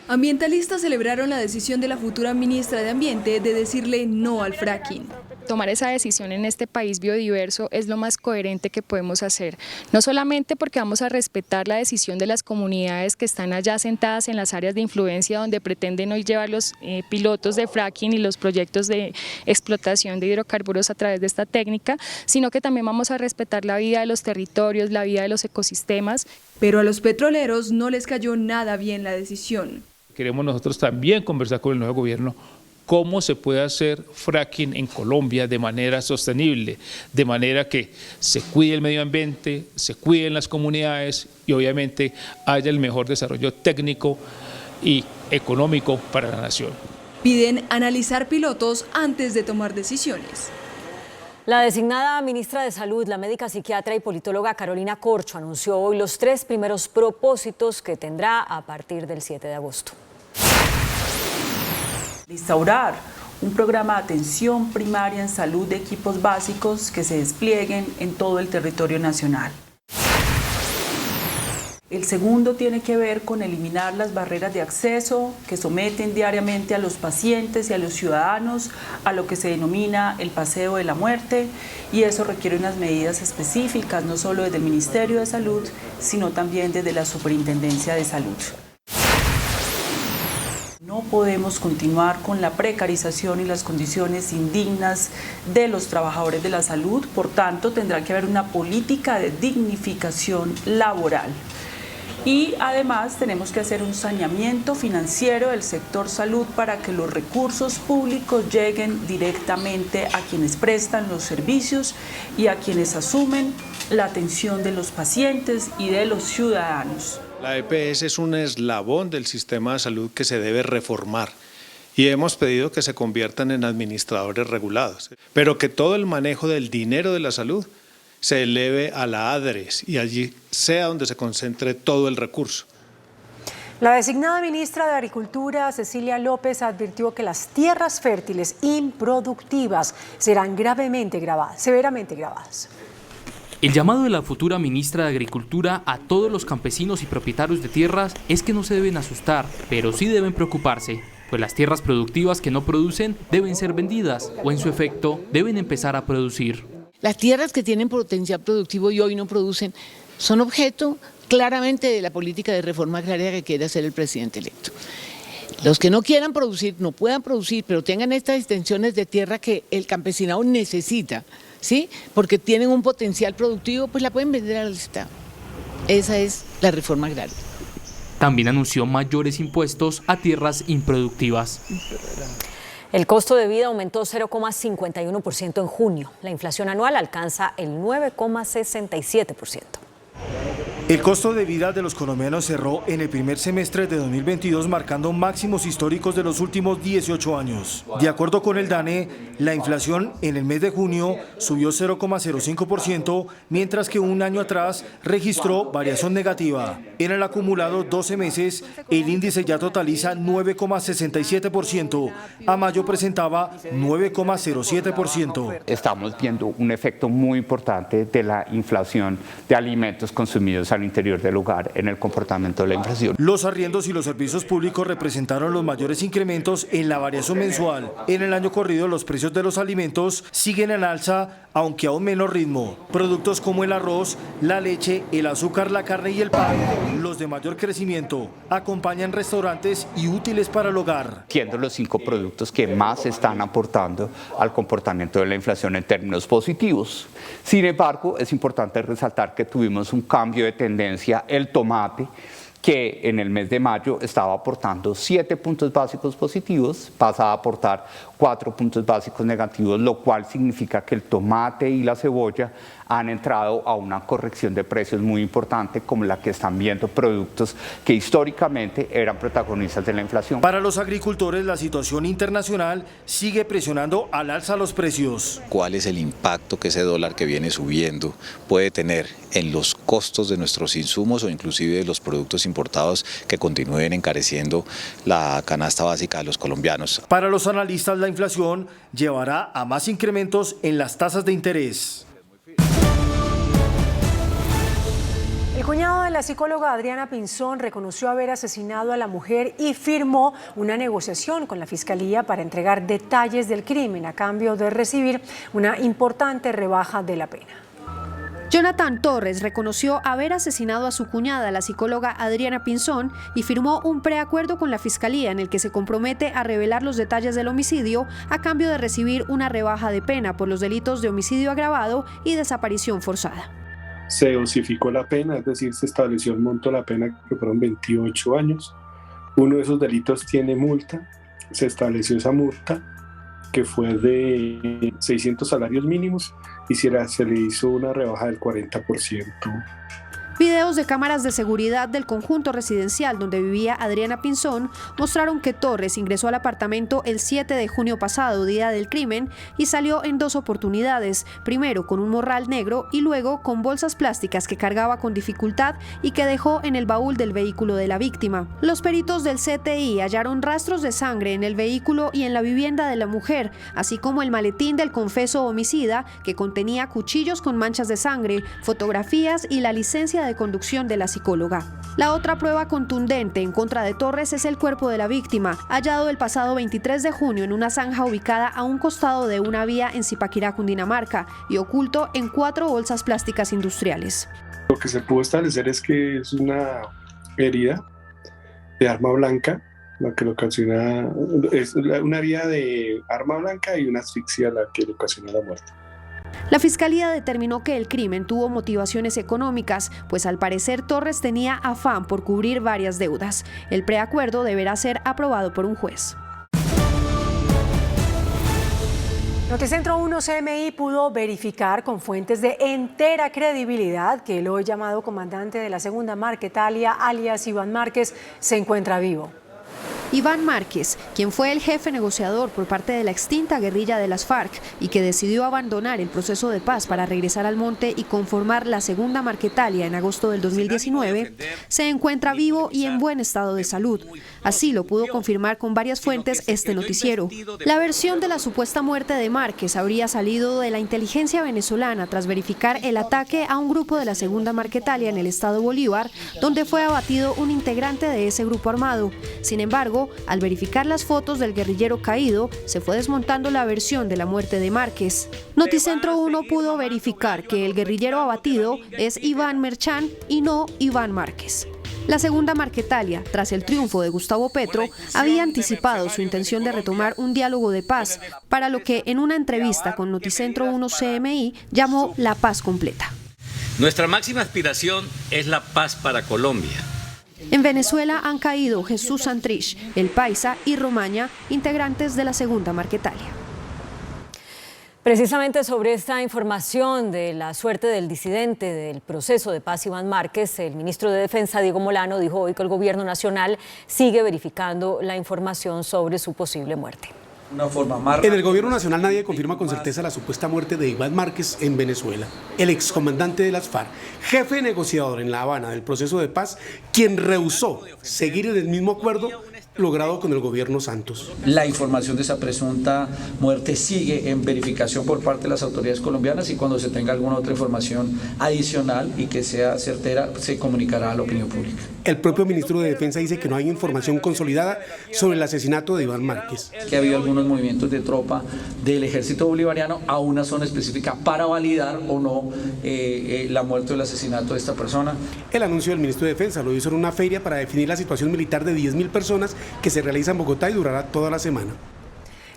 Ambientalistas celebraron la decisión de la futura ministra de Ambiente de decirle no al fracking. Tomar esa decisión en este país biodiverso es lo más coherente que podemos hacer, no solamente porque vamos a respetar la decisión de las comunidades que están allá sentadas en las áreas de influencia donde pretenden hoy llevar los pilotos de fracking y los proyectos de explotación de hidrocarburos a través de esta técnica, sino que también vamos a respetar la vida de los territorios, la vida de los ecosistemas. Pero a los petroleros no les cayó nada bien la decisión. Queremos nosotros también conversar con el nuevo gobierno cómo se puede hacer fracking en Colombia de manera sostenible, de manera que se cuide el medio ambiente, se cuiden las comunidades y obviamente haya el mejor desarrollo técnico y económico para la nación. Piden analizar pilotos antes de tomar decisiones. La designada ministra de Salud, la médica psiquiatra y politóloga Carolina Corcho, anunció hoy los 3 primeros propósitos que tendrá a partir del 7 de agosto. Instaurar un programa de atención primaria en salud de equipos básicos que se desplieguen en todo el territorio nacional. El segundo tiene que ver con eliminar las barreras de acceso que someten diariamente a los pacientes y a los ciudadanos a lo que se denomina el paseo de la muerte, y eso requiere unas medidas específicas, no solo desde el Ministerio de Salud, sino también desde la Superintendencia de Salud. No podemos continuar con la precarización y las condiciones indignas de los trabajadores de la salud, por tanto tendrá que haber una política de dignificación laboral. Y además tenemos que hacer un saneamiento financiero del sector salud para que los recursos públicos lleguen directamente a quienes prestan los servicios y a quienes asumen la atención de los pacientes y de los ciudadanos. La EPS es un eslabón del sistema de salud que se debe reformar y hemos pedido que se conviertan en administradores regulados, pero que todo el manejo del dinero de la salud se eleve a la ADRES y allí sea donde se concentre todo el recurso. La designada ministra de Agricultura, Cecilia López, advirtió que las tierras fértiles improductivas serán severamente gravadas. El llamado de la futura ministra de Agricultura a todos los campesinos y propietarios de tierras es que no se deben asustar, pero sí deben preocuparse, pues las tierras productivas que no producen deben ser vendidas o en su efecto deben empezar a producir. Las tierras que tienen potencial productivo y hoy no producen son objeto claramente de la política de reforma agraria que quiere hacer el presidente electo. Los que no quieran producir, no puedan producir, pero tengan estas extensiones de tierra que el campesinado necesita, ¿sí? Porque tienen un potencial productivo, pues la pueden vender al Estado. Esa es la reforma agraria. También anunció mayores impuestos a tierras improductivas. El costo de vida aumentó 0,51% en junio. La inflación anual alcanza el 9,67%. El costo de vida de los colombianos cerró en el primer semestre de 2022 marcando máximos históricos de los últimos 18 años. De acuerdo con el DANE, la inflación en el mes de junio subió 0,05%, mientras que un año atrás registró variación negativa. En el acumulado 12 meses, el índice ya totaliza 9,67%. A mayo presentaba 9,07%. Estamos viendo un efecto muy importante de la inflación de alimentos consumidos al interior del hogar en el comportamiento de la inflación. Los arriendos y los servicios públicos representaron los mayores incrementos en la variación mensual. En el año corrido, los precios de los alimentos siguen en alza, aunque a un menor ritmo. Productos como el arroz, la leche, el azúcar, la carne y el pan, los de mayor crecimiento, acompañan restaurantes y útiles para el hogar. Siendo los 5 productos que más están aportando al comportamiento de la inflación en términos positivos. Sin embargo, es importante resaltar que tuvimos un cambio de tendencia, el tomate, que en el mes de mayo estaba aportando 7 puntos básicos positivos, pasa a aportar 4 puntos básicos negativos, lo cual significa que el tomate y la cebolla han entrado a una corrección de precios muy importante, como la que están viendo productos que históricamente eran protagonistas de la inflación. Para los agricultores, la situación internacional sigue presionando al alza los precios. ¿Cuál es el impacto que ese dólar que viene subiendo puede tener en los costos de nuestros insumos o inclusive de los productos importados que continúen encareciendo la canasta básica de los colombianos? Para los analistas, la inflación llevará a más incrementos en las tasas de interés. El cuñado de la psicóloga Adriana Pinzón reconoció haber asesinado a la mujer y firmó una negociación con la Fiscalía para entregar detalles del crimen a cambio de recibir una importante rebaja de la pena. Jonathan Torres reconoció haber asesinado a su cuñada, la psicóloga Adriana Pinzón, y firmó un preacuerdo con la Fiscalía en el que se compromete a revelar los detalles del homicidio a cambio de recibir una rebaja de pena por los delitos de homicidio agravado y desaparición forzada. Se dosificó la pena, es decir, se estableció el monto de la pena que fueron 28 años, Uno de esos delitos tiene multa, se estableció esa multa que fue de 600 salarios mínimos y se le hizo una rebaja del 40%. Videos de cámaras de seguridad del conjunto residencial donde vivía Adriana Pinzón mostraron que Torres ingresó al apartamento el 7 de junio pasado, día del crimen, y salió en 2 oportunidades, primero con un morral negro y luego con bolsas plásticas que cargaba con dificultad y que dejó en el baúl del vehículo de la víctima. Los peritos del CTI hallaron rastros de sangre en el vehículo y en la vivienda de la mujer, así como el maletín del confeso homicida que contenía cuchillos con manchas de sangre, fotografías y la licencia de conducción de la psicóloga. La otra prueba contundente en contra de Torres es el cuerpo de la víctima, hallado el pasado 23 de junio en una zanja ubicada a un costado de una vía en Zipaquirá, Cundinamarca, y oculto en 4 bolsas plásticas industriales. Lo que se pudo establecer es que es una herida de arma blanca, la que le ocasiona, es una herida de arma blanca y una asfixia la que le ocasiona la muerte. La Fiscalía determinó que el crimen tuvo motivaciones económicas, pues al parecer Torres tenía afán por cubrir varias deudas. El preacuerdo deberá ser aprobado por un juez. Noticentro 1 CMI pudo verificar con fuentes de entera credibilidad que el hoy llamado comandante de la Segunda Marquetalia, alias Iván Márquez, se encuentra vivo. Iván Márquez, quien fue el jefe negociador por parte de la extinta guerrilla de las FARC y que decidió abandonar el proceso de paz para regresar al monte y conformar la Segunda Marquetalia en agosto del 2019, se encuentra vivo y en buen estado de salud. Así lo pudo confirmar con varias fuentes este noticiero. La versión de la supuesta muerte de Márquez habría salido de la inteligencia venezolana tras verificar el ataque a un grupo de la Segunda Marquetalia en el estado Bolívar, donde fue abatido un integrante de ese grupo armado. Sin embargo, al verificar las fotos del guerrillero caído, se fue desmontando la versión de la muerte de Márquez. Noticentro 1 pudo verificar que el guerrillero abatido es Iván Merchán y no Iván Márquez. La Segunda Marquetalia, tras el triunfo de Gustavo Petro, había anticipado su intención de retomar un diálogo de paz, para lo que en una entrevista con Noticentro 1 CMI llamó la paz completa. Nuestra máxima aspiración es la paz para Colombia. En Venezuela han caído Jesús Santrich, El Paisa y Romaña, integrantes de la Segunda Marquetalia. Precisamente sobre esta información de la suerte del disidente del proceso de paz Iván Márquez, el ministro de Defensa Diego Molano dijo hoy que el gobierno nacional sigue verificando la información sobre su posible muerte. En el gobierno nacional nadie confirma con certeza la supuesta muerte de Iván Márquez en Venezuela, el excomandante de las FARC, jefe negociador en La Habana del proceso de paz, quien rehusó seguir en el mismo acuerdo logrado con el gobierno Santos. La información de esa presunta muerte sigue en verificación por parte de las autoridades colombianas y cuando se tenga alguna otra información adicional y que sea certera, se comunicará a la opinión pública. El propio ministro de Defensa dice que no hay información consolidada sobre el asesinato de Iván Márquez. Que ha habido algunos movimientos de tropa del ejército bolivariano a una zona específica para validar o no la muerte o el asesinato de esta persona. El anuncio del ministro de Defensa lo hizo en una feria para definir la situación militar de 10.000 personas que se realiza en Bogotá y durará toda la semana.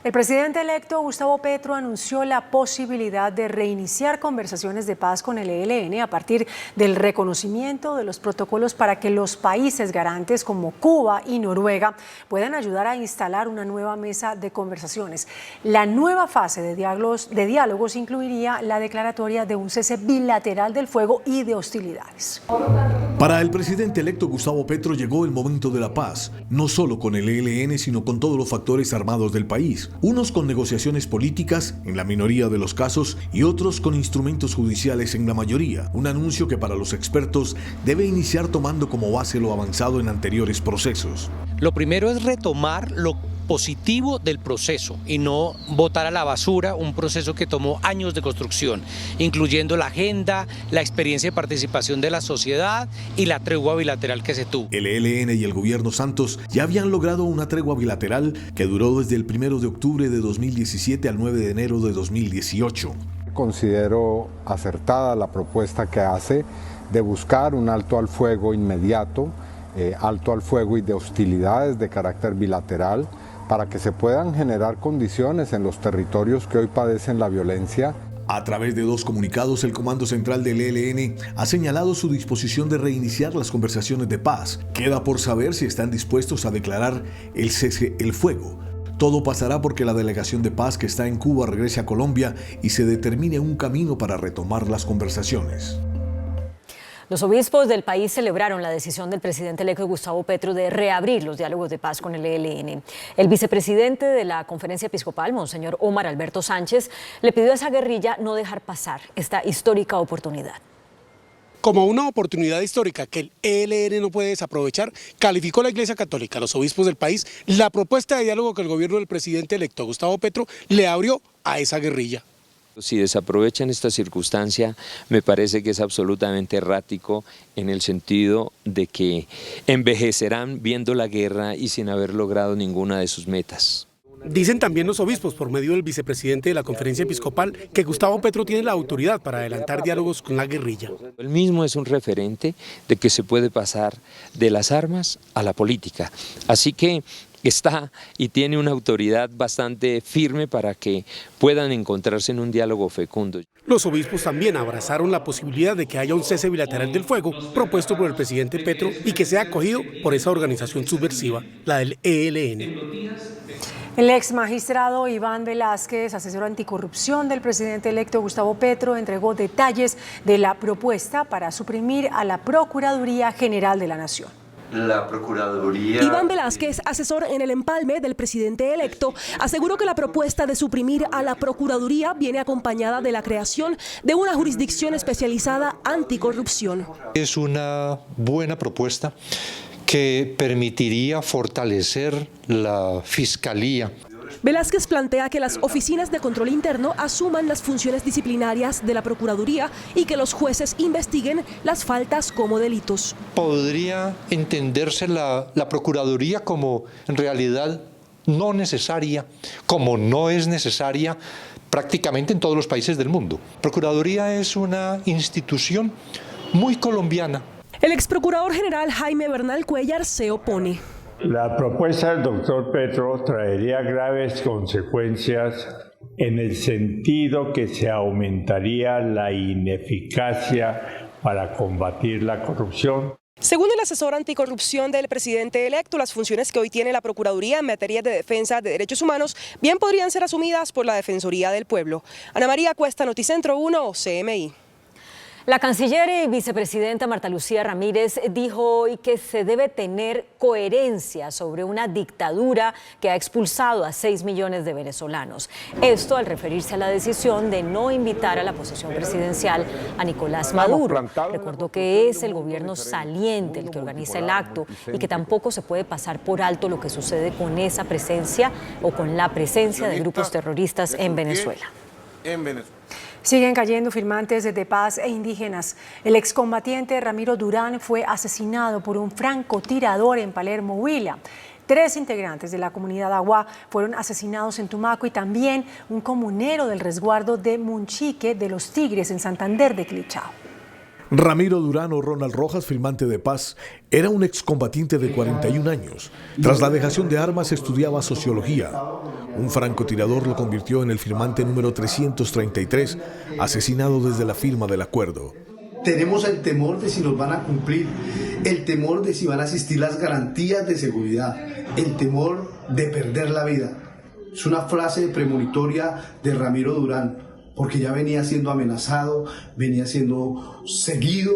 El presidente electo Gustavo Petro anunció la posibilidad de reiniciar conversaciones de paz con el ELN a partir del reconocimiento de los protocolos para que los países garantes como Cuba y Noruega puedan ayudar a instalar una nueva mesa de conversaciones. La nueva fase de diálogos incluiría la declaratoria de un cese bilateral del fuego y de hostilidades. Para el presidente electo Gustavo Petro llegó el momento de la paz, no solo con el ELN, sino con todos los factores armados del país. Unos con negociaciones políticas, en la minoría de los casos, y otros con instrumentos judiciales en la mayoría. Un anuncio que para los expertos debe iniciar tomando como base lo avanzado en anteriores procesos. Lo primero es retomar lo positivo del proceso y no botar a la basura un proceso que tomó años de construcción, incluyendo la agenda, la experiencia de participación de la sociedad y la tregua bilateral que se tuvo. El ELN y el gobierno Santos ya habían logrado una tregua bilateral que duró desde el 1 de octubre de 2017 al 9 de enero de 2018. Considero acertada la propuesta que hace de buscar un alto al fuego inmediato, alto al fuego y de hostilidades de carácter bilateral, para que se puedan generar condiciones en los territorios que hoy padecen la violencia. A través de 2 comunicados, el Comando Central del ELN ha señalado su disposición de reiniciar las conversaciones de paz. Queda por saber si están dispuestos a declarar el cese el fuego. Todo pasará porque la delegación de paz que está en Cuba regrese a Colombia y se determine un camino para retomar las conversaciones. Los obispos del país celebraron la decisión del presidente electo Gustavo Petro de reabrir los diálogos de paz con el ELN. El vicepresidente de la Conferencia Episcopal, Monseñor Omar Alberto Sánchez, le pidió a esa guerrilla no dejar pasar esta histórica oportunidad. Como una oportunidad histórica que el ELN no puede desaprovechar, calificó la Iglesia Católica, los obispos del país, la propuesta de diálogo que el gobierno del presidente electo Gustavo Petro le abrió a esa guerrilla. Si desaprovechan esta circunstancia, me parece que es absolutamente errático en el sentido de que envejecerán viendo la guerra y sin haber logrado ninguna de sus metas. Dicen también los obispos, por medio del vicepresidente de la Conferencia Episcopal, que Gustavo Petro tiene la autoridad para adelantar diálogos con la guerrilla. Él mismo es un referente de que se puede pasar de las armas a la política. Así que está y tiene una autoridad bastante firme para que puedan encontrarse en un diálogo fecundo. Los obispos también abrazaron la posibilidad de que haya un cese bilateral del fuego propuesto por el presidente Petro y que sea acogido por esa organización subversiva, la del ELN. El ex magistrado Iván Velázquez, asesor anticorrupción del presidente electo Gustavo Petro, entregó detalles de la propuesta para suprimir a la Procuraduría General de la Nación. La Procuraduría... Iván Velázquez, asesor en el empalme del presidente electo, aseguró que la propuesta de suprimir a la Procuraduría viene acompañada de la creación de una jurisdicción especializada anticorrupción. Es una buena propuesta que permitiría fortalecer la Fiscalía. Velázquez plantea que las oficinas de control interno asuman las funciones disciplinarias de la Procuraduría y que los jueces investiguen las faltas como delitos. Podría entenderse la Procuraduría como en realidad no necesaria, como no es necesaria prácticamente en todos los países del mundo. Procuraduría es una institución muy colombiana. El exprocurador general Jaime Bernal Cuellar se opone. La propuesta del doctor Petro traería graves consecuencias en el sentido que se aumentaría la ineficacia para combatir la corrupción. Según el asesor anticorrupción del presidente electo, las funciones que hoy tiene la Procuraduría en materia de defensa de derechos humanos bien podrían ser asumidas por la Defensoría del Pueblo. Ana María Cuesta, Noticentro 1, CMI. La canciller y vicepresidenta Marta Lucía Ramírez dijo hoy que se debe tener coherencia sobre una dictadura que ha expulsado a 6 millones de venezolanos. Esto al referirse a la decisión de no invitar a la posesión presidencial a Nicolás Maduro. Recordó que es el gobierno saliente el que organiza el acto y que tampoco se puede pasar por alto lo que sucede con esa presencia o con la presencia de grupos terroristas en Venezuela. Siguen cayendo firmantes de paz e indígenas. El excombatiente Ramiro Durán fue asesinado por un francotirador en Palermo, Huila. 3 integrantes de la comunidad Aguá fueron asesinados en Tumaco y también un comunero del resguardo de Munchique de los Tigres en Santander de Clichao. Ramiro Durán o Ronald Rojas, firmante de paz, era un excombatiente de 41 años. Tras la dejación de armas estudiaba sociología. Un francotirador lo convirtió en el firmante número 333, asesinado desde la firma del acuerdo. Tenemos el temor de si nos van a cumplir, el temor de si van a existir las garantías de seguridad, el temor de perder la vida. Es una frase premonitoria de Ramiro Durán, porque ya venía siendo amenazado, venía siendo seguido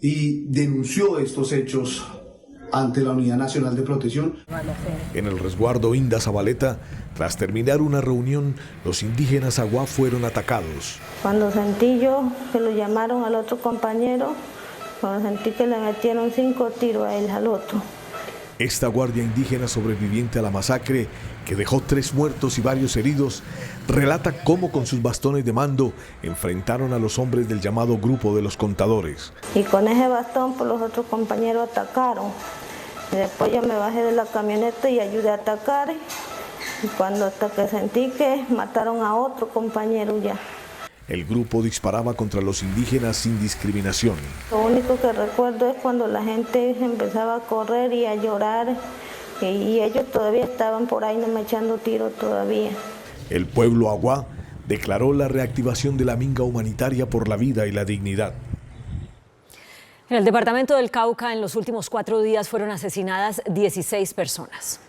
y denunció estos hechos ante la Unidad Nacional de Protección. En el resguardo Inda Zabaleta, tras terminar una reunión, los indígenas Aguá fueron atacados. Cuando sentí yo que lo llamaron al otro compañero, cuando sentí que le metieron 5 tiros a él, al otro. Esta guardia indígena sobreviviente a la masacre, que dejó 3 muertos y varios heridos, relata cómo con sus bastones de mando enfrentaron a los hombres del llamado Grupo de los Contadores. Y con ese bastón, pues los otros compañeros atacaron. Y después yo me bajé de la camioneta y ayudé a atacar. Y cuando hasta que sentí que mataron a otro compañero ya. El grupo disparaba contra los indígenas sin discriminación. Lo único que recuerdo es cuando la gente empezaba a correr y a llorar y ellos todavía estaban por ahí no me echando tiros todavía. El pueblo Aguá declaró la reactivación de la minga humanitaria por la vida y la dignidad. En el departamento del Cauca, en los últimos 4 días fueron asesinadas 16 personas.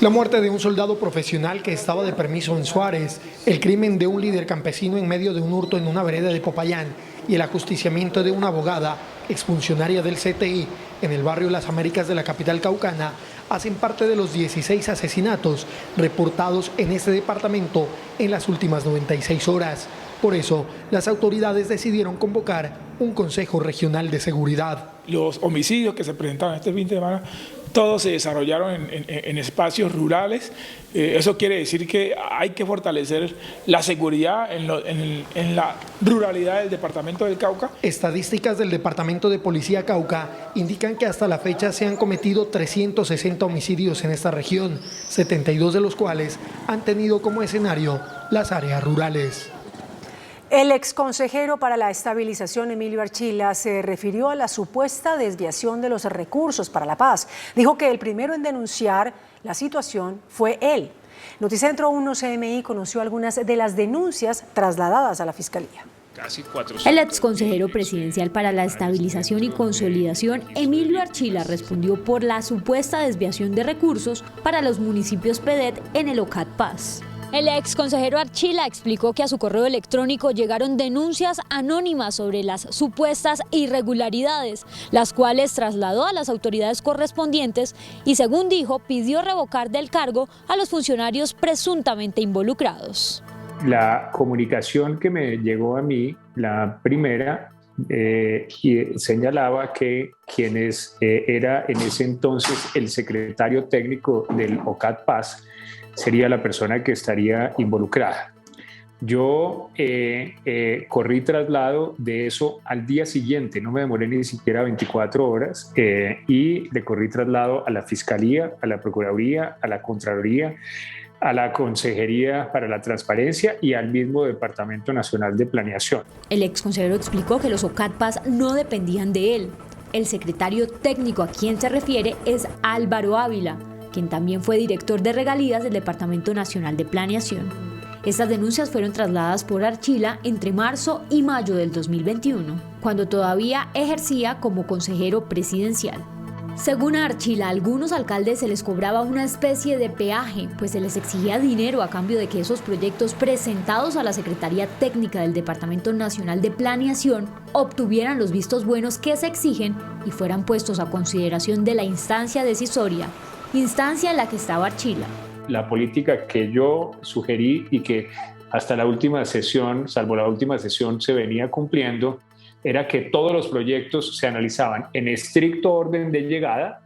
La muerte de un soldado profesional que estaba de permiso en Suárez, el crimen de un líder campesino en medio de un hurto en una vereda de Popayán y el ajusticiamiento de una abogada, exfuncionaria del CTI, en el barrio Las Américas de la capital caucana, hacen parte de los 16 asesinatos reportados en este departamento en las últimas 96 horas. Por eso, las autoridades decidieron convocar un Consejo Regional de Seguridad. Los homicidios que se presentaron este fin de semana, todos se desarrollaron en espacios rurales. Eso quiere decir que hay que fortalecer la seguridad en la ruralidad del departamento del Cauca. Estadísticas del Departamento de Policía Cauca indican que hasta la fecha se han cometido 360 homicidios en esta región, 72 de los cuales han tenido como escenario las áreas rurales. El exconsejero para la estabilización, Emilio Archila, se refirió a la supuesta desviación de los recursos para la paz. Dijo que el primero en denunciar la situación fue él. Noticentro 1 CMI conoció algunas de las denuncias trasladadas a la Fiscalía. El exconsejero presidencial para la estabilización y consolidación, Emilio Archila, respondió por la supuesta desviación de recursos para los municipios PEDET en el OCAT Paz. El exconsejero Archila explicó que a su correo electrónico llegaron denuncias anónimas sobre las supuestas irregularidades, las cuales trasladó a las autoridades correspondientes y, según dijo, pidió revocar del cargo a los funcionarios presuntamente involucrados. La comunicación que me llegó a mí, la primera, señalaba que quienes era en ese entonces el secretario técnico del OCAT Paz sería la persona que estaría involucrada. Yo corrí traslado de eso al día siguiente, no me demoré ni siquiera 24 horas, y le corrí traslado a la Fiscalía, a la Procuraduría, a la Contraloría, a la Consejería para la Transparencia y al mismo Departamento Nacional de Planeación. El exconsejero explicó que los OCAT Paz no dependían de él. El secretario técnico a quien se refiere es Álvaro Ávila, quien también fue director de regalías del Departamento Nacional de Planeación. Estas denuncias fueron trasladadas por Archila entre marzo y mayo del 2021, cuando todavía ejercía como consejero presidencial. Según Archila, a algunos alcaldes se les cobraba una especie de peaje, pues se les exigía dinero a cambio de que esos proyectos presentados a la Secretaría Técnica del Departamento Nacional de Planeación obtuvieran los vistos buenos que se exigen y fueran puestos a consideración de la instancia decisoria, instancia en la que estaba Archila. La política que yo sugerí y que hasta la última sesión, salvo la última sesión, se venía cumpliendo, era que todos los proyectos se analizaban en estricto orden de llegada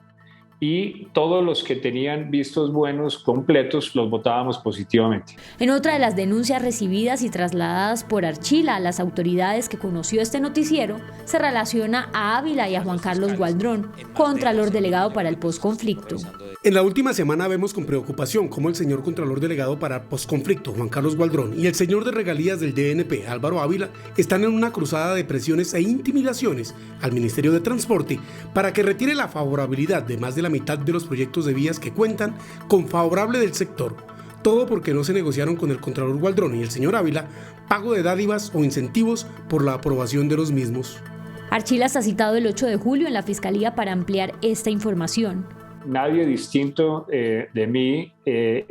y todos los que tenían vistos buenos completos los votábamos positivamente. En otra de las denuncias recibidas y trasladadas por Archila a las autoridades que conoció este noticiero, se relaciona a Ávila y a Juan Carlos Gualdrón, contralor delegado para el posconflicto. En la última semana vemos con preocupación cómo el señor Contralor Delegado para Posconflicto, Juan Carlos Gualdrón, y el señor de regalías del DNP, Álvaro Ávila, están en una cruzada de presiones e intimidaciones al Ministerio de Transporte para que retire la favorabilidad de más de la mitad de los proyectos de vías que cuentan con favorable del sector. Todo porque no se negociaron con el Contralor Gualdrón y el señor Ávila pago de dádivas o incentivos por la aprobación de los mismos. Archila está citado el 8 de julio en la Fiscalía para ampliar esta información. Nadie distinto de mí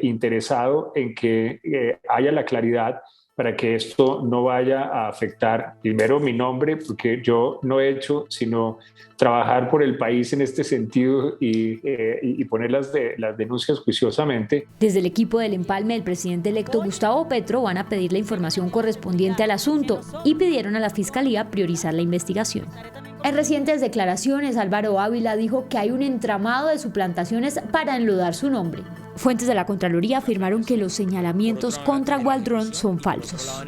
interesado en que haya la claridad para que esto no vaya a afectar primero mi nombre, porque yo no he hecho sino trabajar por el país en este sentido y poner las denuncias juiciosamente. Desde el equipo del empalme del presidente electo Gustavo Petro van a pedir la información correspondiente al asunto y pidieron a la Fiscalía priorizar la investigación. En recientes declaraciones, Álvaro Ávila dijo que hay un entramado de suplantaciones para enlodar su nombre. Fuentes de la Contraloría afirmaron que los señalamientos contra Gualdrón son falsos.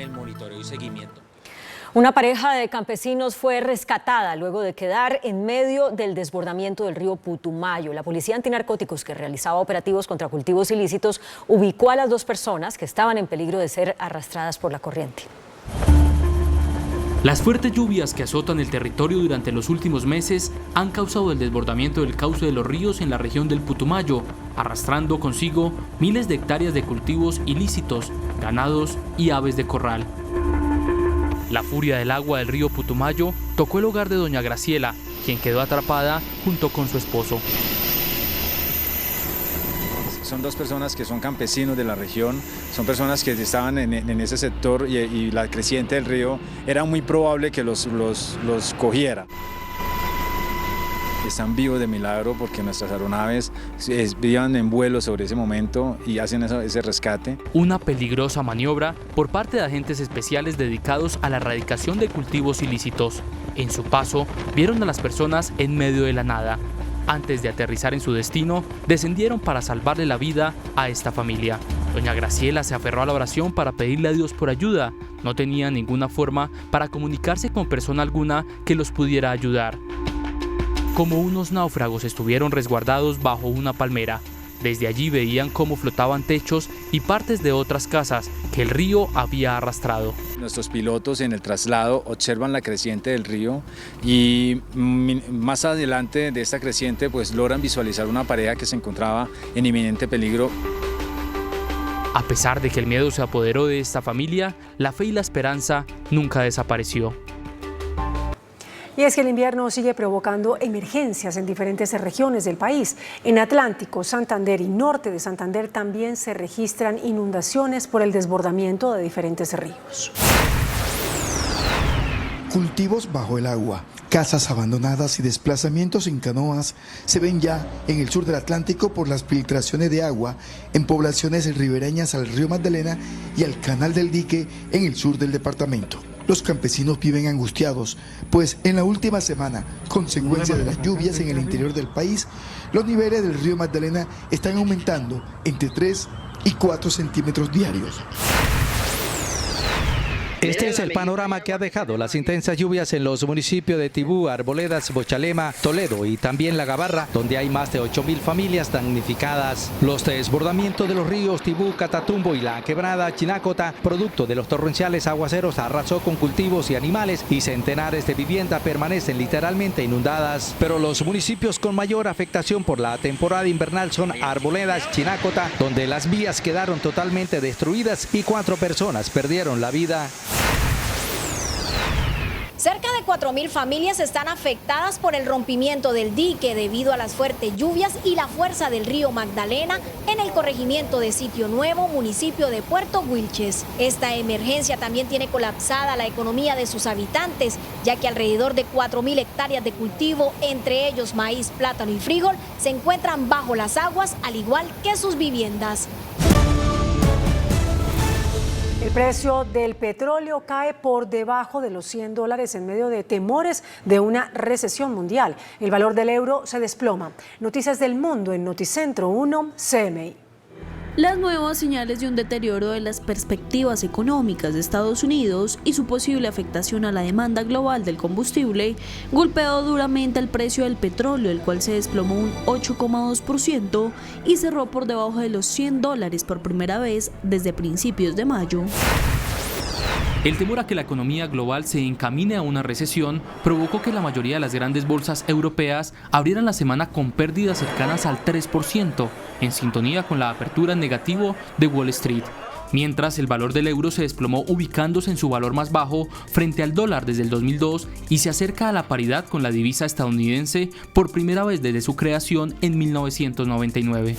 Una pareja de campesinos fue rescatada luego de quedar en medio del desbordamiento del río Putumayo. La Policía Antinarcóticos, que realizaba operativos contra cultivos ilícitos, ubicó a las 2 personas que estaban en peligro de ser arrastradas por la corriente. Las fuertes lluvias que azotan el territorio durante los últimos meses han causado el desbordamiento del cauce de los ríos en la región del Putumayo, arrastrando consigo miles de hectáreas de cultivos ilícitos ganados y aves de corral. La furia del agua del río Putumayo tocó el hogar de doña Graciela, quien quedó atrapada junto con su esposo. Son dos personas que son campesinos de la región, son personas que estaban en ese sector y la creciente del río era muy probable que los cogiera. Están vivos de milagro porque nuestras aeronaves vivan en vuelo sobre ese momento y hacen ese rescate. Una peligrosa maniobra por parte de agentes especiales dedicados a la erradicación de cultivos ilícitos. En su paso, vieron a las personas en medio de la nada. Antes de aterrizar en su destino, descendieron para salvarle la vida a esta familia. Doña Graciela se aferró a la oración para pedirle a Dios por ayuda. No tenía ninguna forma para comunicarse con persona alguna que los pudiera ayudar. Como unos náufragos estuvieron resguardados bajo una palmera. Desde allí veían cómo flotaban techos y partes de otras casas que el río había arrastrado. Nuestros pilotos en el traslado observan la creciente del río y más adelante de esta creciente pues logran visualizar una pareja que se encontraba en inminente peligro. A pesar de que el miedo se apoderó de esta familia, la fe y la esperanza nunca desapareció. Y es que el invierno sigue provocando emergencias en diferentes regiones del país. En Atlántico, Santander y norte de Santander también se registran inundaciones por el desbordamiento de diferentes ríos. Cultivos bajo el agua, casas abandonadas y desplazamientos en canoas se ven ya en el sur del Atlántico por las filtraciones de agua en poblaciones ribereñas al río Magdalena y al Canal del Dique en el sur del departamento. Los campesinos viven angustiados, pues en la última semana, consecuencia de las lluvias en el interior del país, los niveles del río Magdalena están aumentando entre 3 y 4 centímetros diarios. Este es el panorama que ha dejado las intensas lluvias en los municipios de Tibú, Arboledas, Bochalema, Toledo y también La Gabarra, donde hay más de 8.000 familias damnificadas. Los desbordamientos de los ríos Tibú, Catatumbo y la quebrada Chinacota, producto de los torrenciales aguaceros, arrasó con cultivos y animales y centenares de viviendas permanecen literalmente inundadas. Pero los municipios con mayor afectación por la temporada invernal son Arboledas, Chinacota, donde las vías quedaron totalmente destruidas y 4 personas perdieron la vida. Cerca de 4.000 familias están afectadas por el rompimiento del dique debido a las fuertes lluvias y la fuerza del río Magdalena en el corregimiento de Sitio Nuevo, municipio de Puerto Wilches. Esta emergencia también tiene colapsada la economía de sus habitantes, ya que alrededor de 4.000 hectáreas de cultivo, entre ellos maíz, plátano y frijol, se encuentran bajo las aguas, al igual que sus viviendas. El precio del petróleo cae por debajo de los $100 en medio de temores de una recesión mundial. El valor del euro se desploma. Noticias del mundo en Noticentro 1 CMI. Las nuevas señales de un deterioro de las perspectivas económicas de Estados Unidos y su posible afectación a la demanda global del combustible golpeó duramente el precio del petróleo, el cual se desplomó un 8,2% y cerró por debajo de los $100 por primera vez desde principios de mayo. El temor a que la economía global se encamine a una recesión provocó que la mayoría de las grandes bolsas europeas abrieran la semana con pérdidas cercanas al 3%, en sintonía con la apertura en negativo de Wall Street. Mientras el valor del euro se desplomó ubicándose en su valor más bajo frente al dólar desde el 2002 y se acerca a la paridad con la divisa estadounidense por primera vez desde su creación en 1999.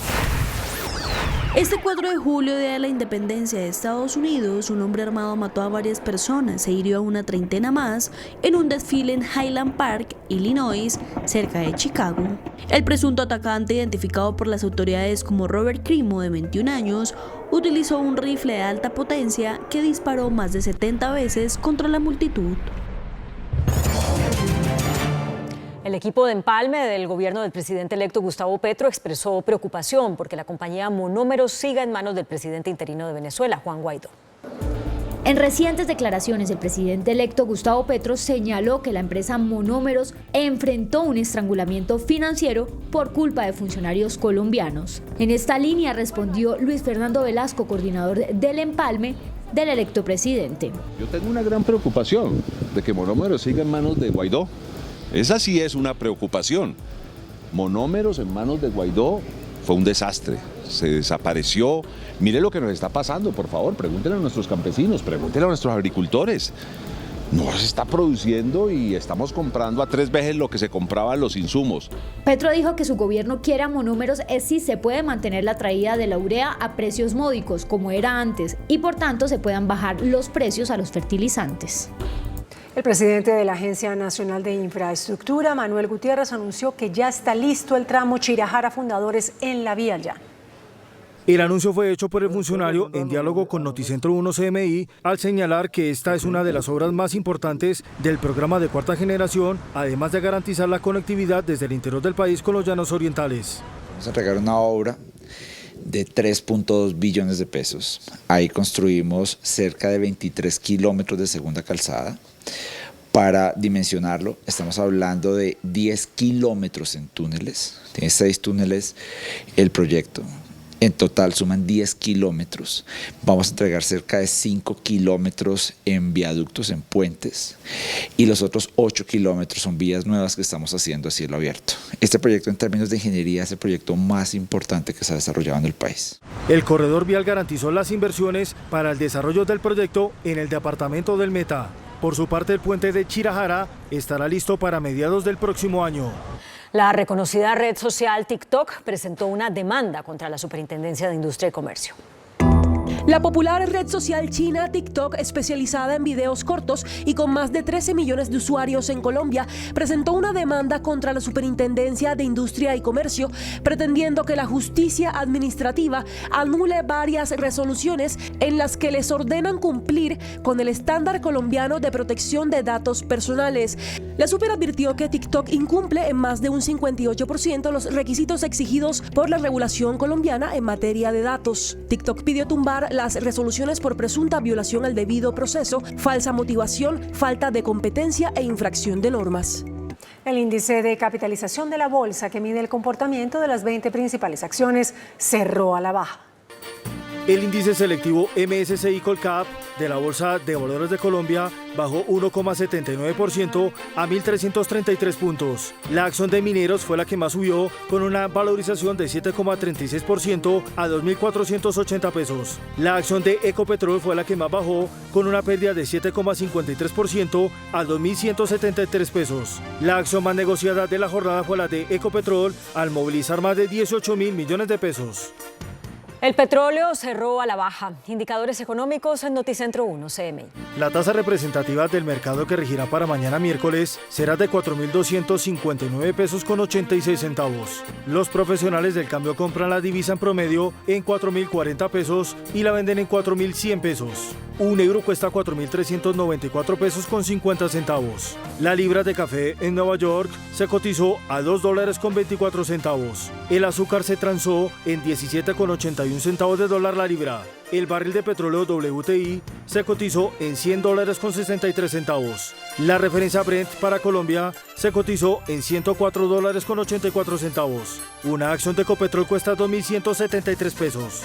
Este 4 de julio, día de la independencia de Estados Unidos, un hombre armado mató a varias personas e hirió a una treintena más en un desfile en Highland Park, Illinois, cerca de Chicago. El presunto atacante, identificado por las autoridades como Robert Crimo, de 21 años, utilizó un rifle de alta potencia que disparó más de 70 veces contra la multitud. El equipo de empalme del gobierno del presidente electo Gustavo Petro expresó preocupación porque la compañía Monómeros siga en manos del presidente interino de Venezuela, Juan Guaidó. En recientes declaraciones, el presidente electo Gustavo Petro señaló que la empresa Monómeros enfrentó un estrangulamiento financiero por culpa de funcionarios colombianos. En esta línea respondió Luis Fernando Velasco, coordinador del empalme del electo presidente. Yo tengo una gran preocupación de que Monómeros siga en manos de Guaidó. Esa sí es una preocupación. Monómeros en manos de Guaidó fue un desastre. se desapareció. Mire lo que nos está pasando, por favor, pregúntenle a nuestros campesinos, pregúntenle a nuestros agricultores. No se está produciendo y estamos comprando a 3 veces lo que se compraban los insumos. Petro dijo que su gobierno quiere a monómeros es si se puede mantener la traída de la urea a precios módicos, como era antes, y por tanto se puedan bajar los precios a los fertilizantes. El presidente de la Agencia Nacional de Infraestructura, Manuel Gutiérrez, anunció que ya está listo el tramo Chirajara Fundadores en la vía ya. El anuncio fue hecho por el funcionario en diálogo con Noticentro 1 CMI al señalar que esta es una de las obras más importantes del programa de cuarta generación, además de garantizar la conectividad desde el interior del país con los llanos orientales. Vamos a entregar una obra de 3.2 billones de pesos. Ahí construimos cerca de 23 kilómetros de segunda calzada. Para dimensionarlo, estamos hablando de 10 kilómetros en túneles. Tiene 6 túneles el proyecto. En total suman 10 kilómetros. Vamos a entregar cerca de 5 kilómetros en viaductos, en puentes, y los otros 8 kilómetros son vías nuevas que estamos haciendo a cielo abierto. Este proyecto en términos de ingeniería es el proyecto más importante que se ha desarrollado en el país. El corredor vial garantizó las inversiones para el desarrollo del proyecto en el departamento del Meta. Por su parte, el puente de Chirajara estará listo para mediados del próximo año. La reconocida red social TikTok presentó una demanda contra la Superintendencia de Industria y Comercio. La popular red social china TikTok, especializada en videos cortos y con más de 13 millones de usuarios en Colombia, presentó una demanda contra la Superintendencia de Industria y Comercio, pretendiendo que la justicia administrativa anule varias resoluciones en las que les ordenan cumplir con el estándar colombiano de protección de datos personales. La Super advirtió que TikTok incumple en más de un 58% los requisitos exigidos por la regulación colombiana en materia de datos. TikTok pidió tumbar las resoluciones por presunta violación al debido proceso, falsa motivación, falta de competencia e infracción de normas. El índice de capitalización de la bolsa, que mide el comportamiento de las 20 principales acciones, cerró a la baja. El índice selectivo MSCI Colcap de la Bolsa de Valores de Colombia bajó 1,79% a 1.333 puntos. La acción de Mineros fue la que más subió, con una valorización de 7,36% a 2.480 pesos. La acción de Ecopetrol fue la que más bajó, con una pérdida de 7,53% a 2.173 pesos. La acción más negociada de la jornada fue la de Ecopetrol, al movilizar más de 18.000 millones de pesos. El petróleo cerró a la baja. Indicadores económicos en Noticentro 1 CMI. La tasa representativa del mercado que regirá para mañana miércoles será de 4.259 pesos con 86 centavos. Los profesionales del cambio compran la divisa en promedio en 4.040 pesos y la venden en 4.100 pesos. Un euro cuesta 4.394 pesos con 50 centavos. La libra de café en Nueva York se cotizó a $2 con 24 centavos. El azúcar se transó en 17,81 centavos de dólar la libra. El barril de petróleo WTI se cotizó en $100 con 63 centavos. La referencia Brent para Colombia se cotizó en $104 con 84 centavos. Una acción de Ecopetrol cuesta 2.173 pesos.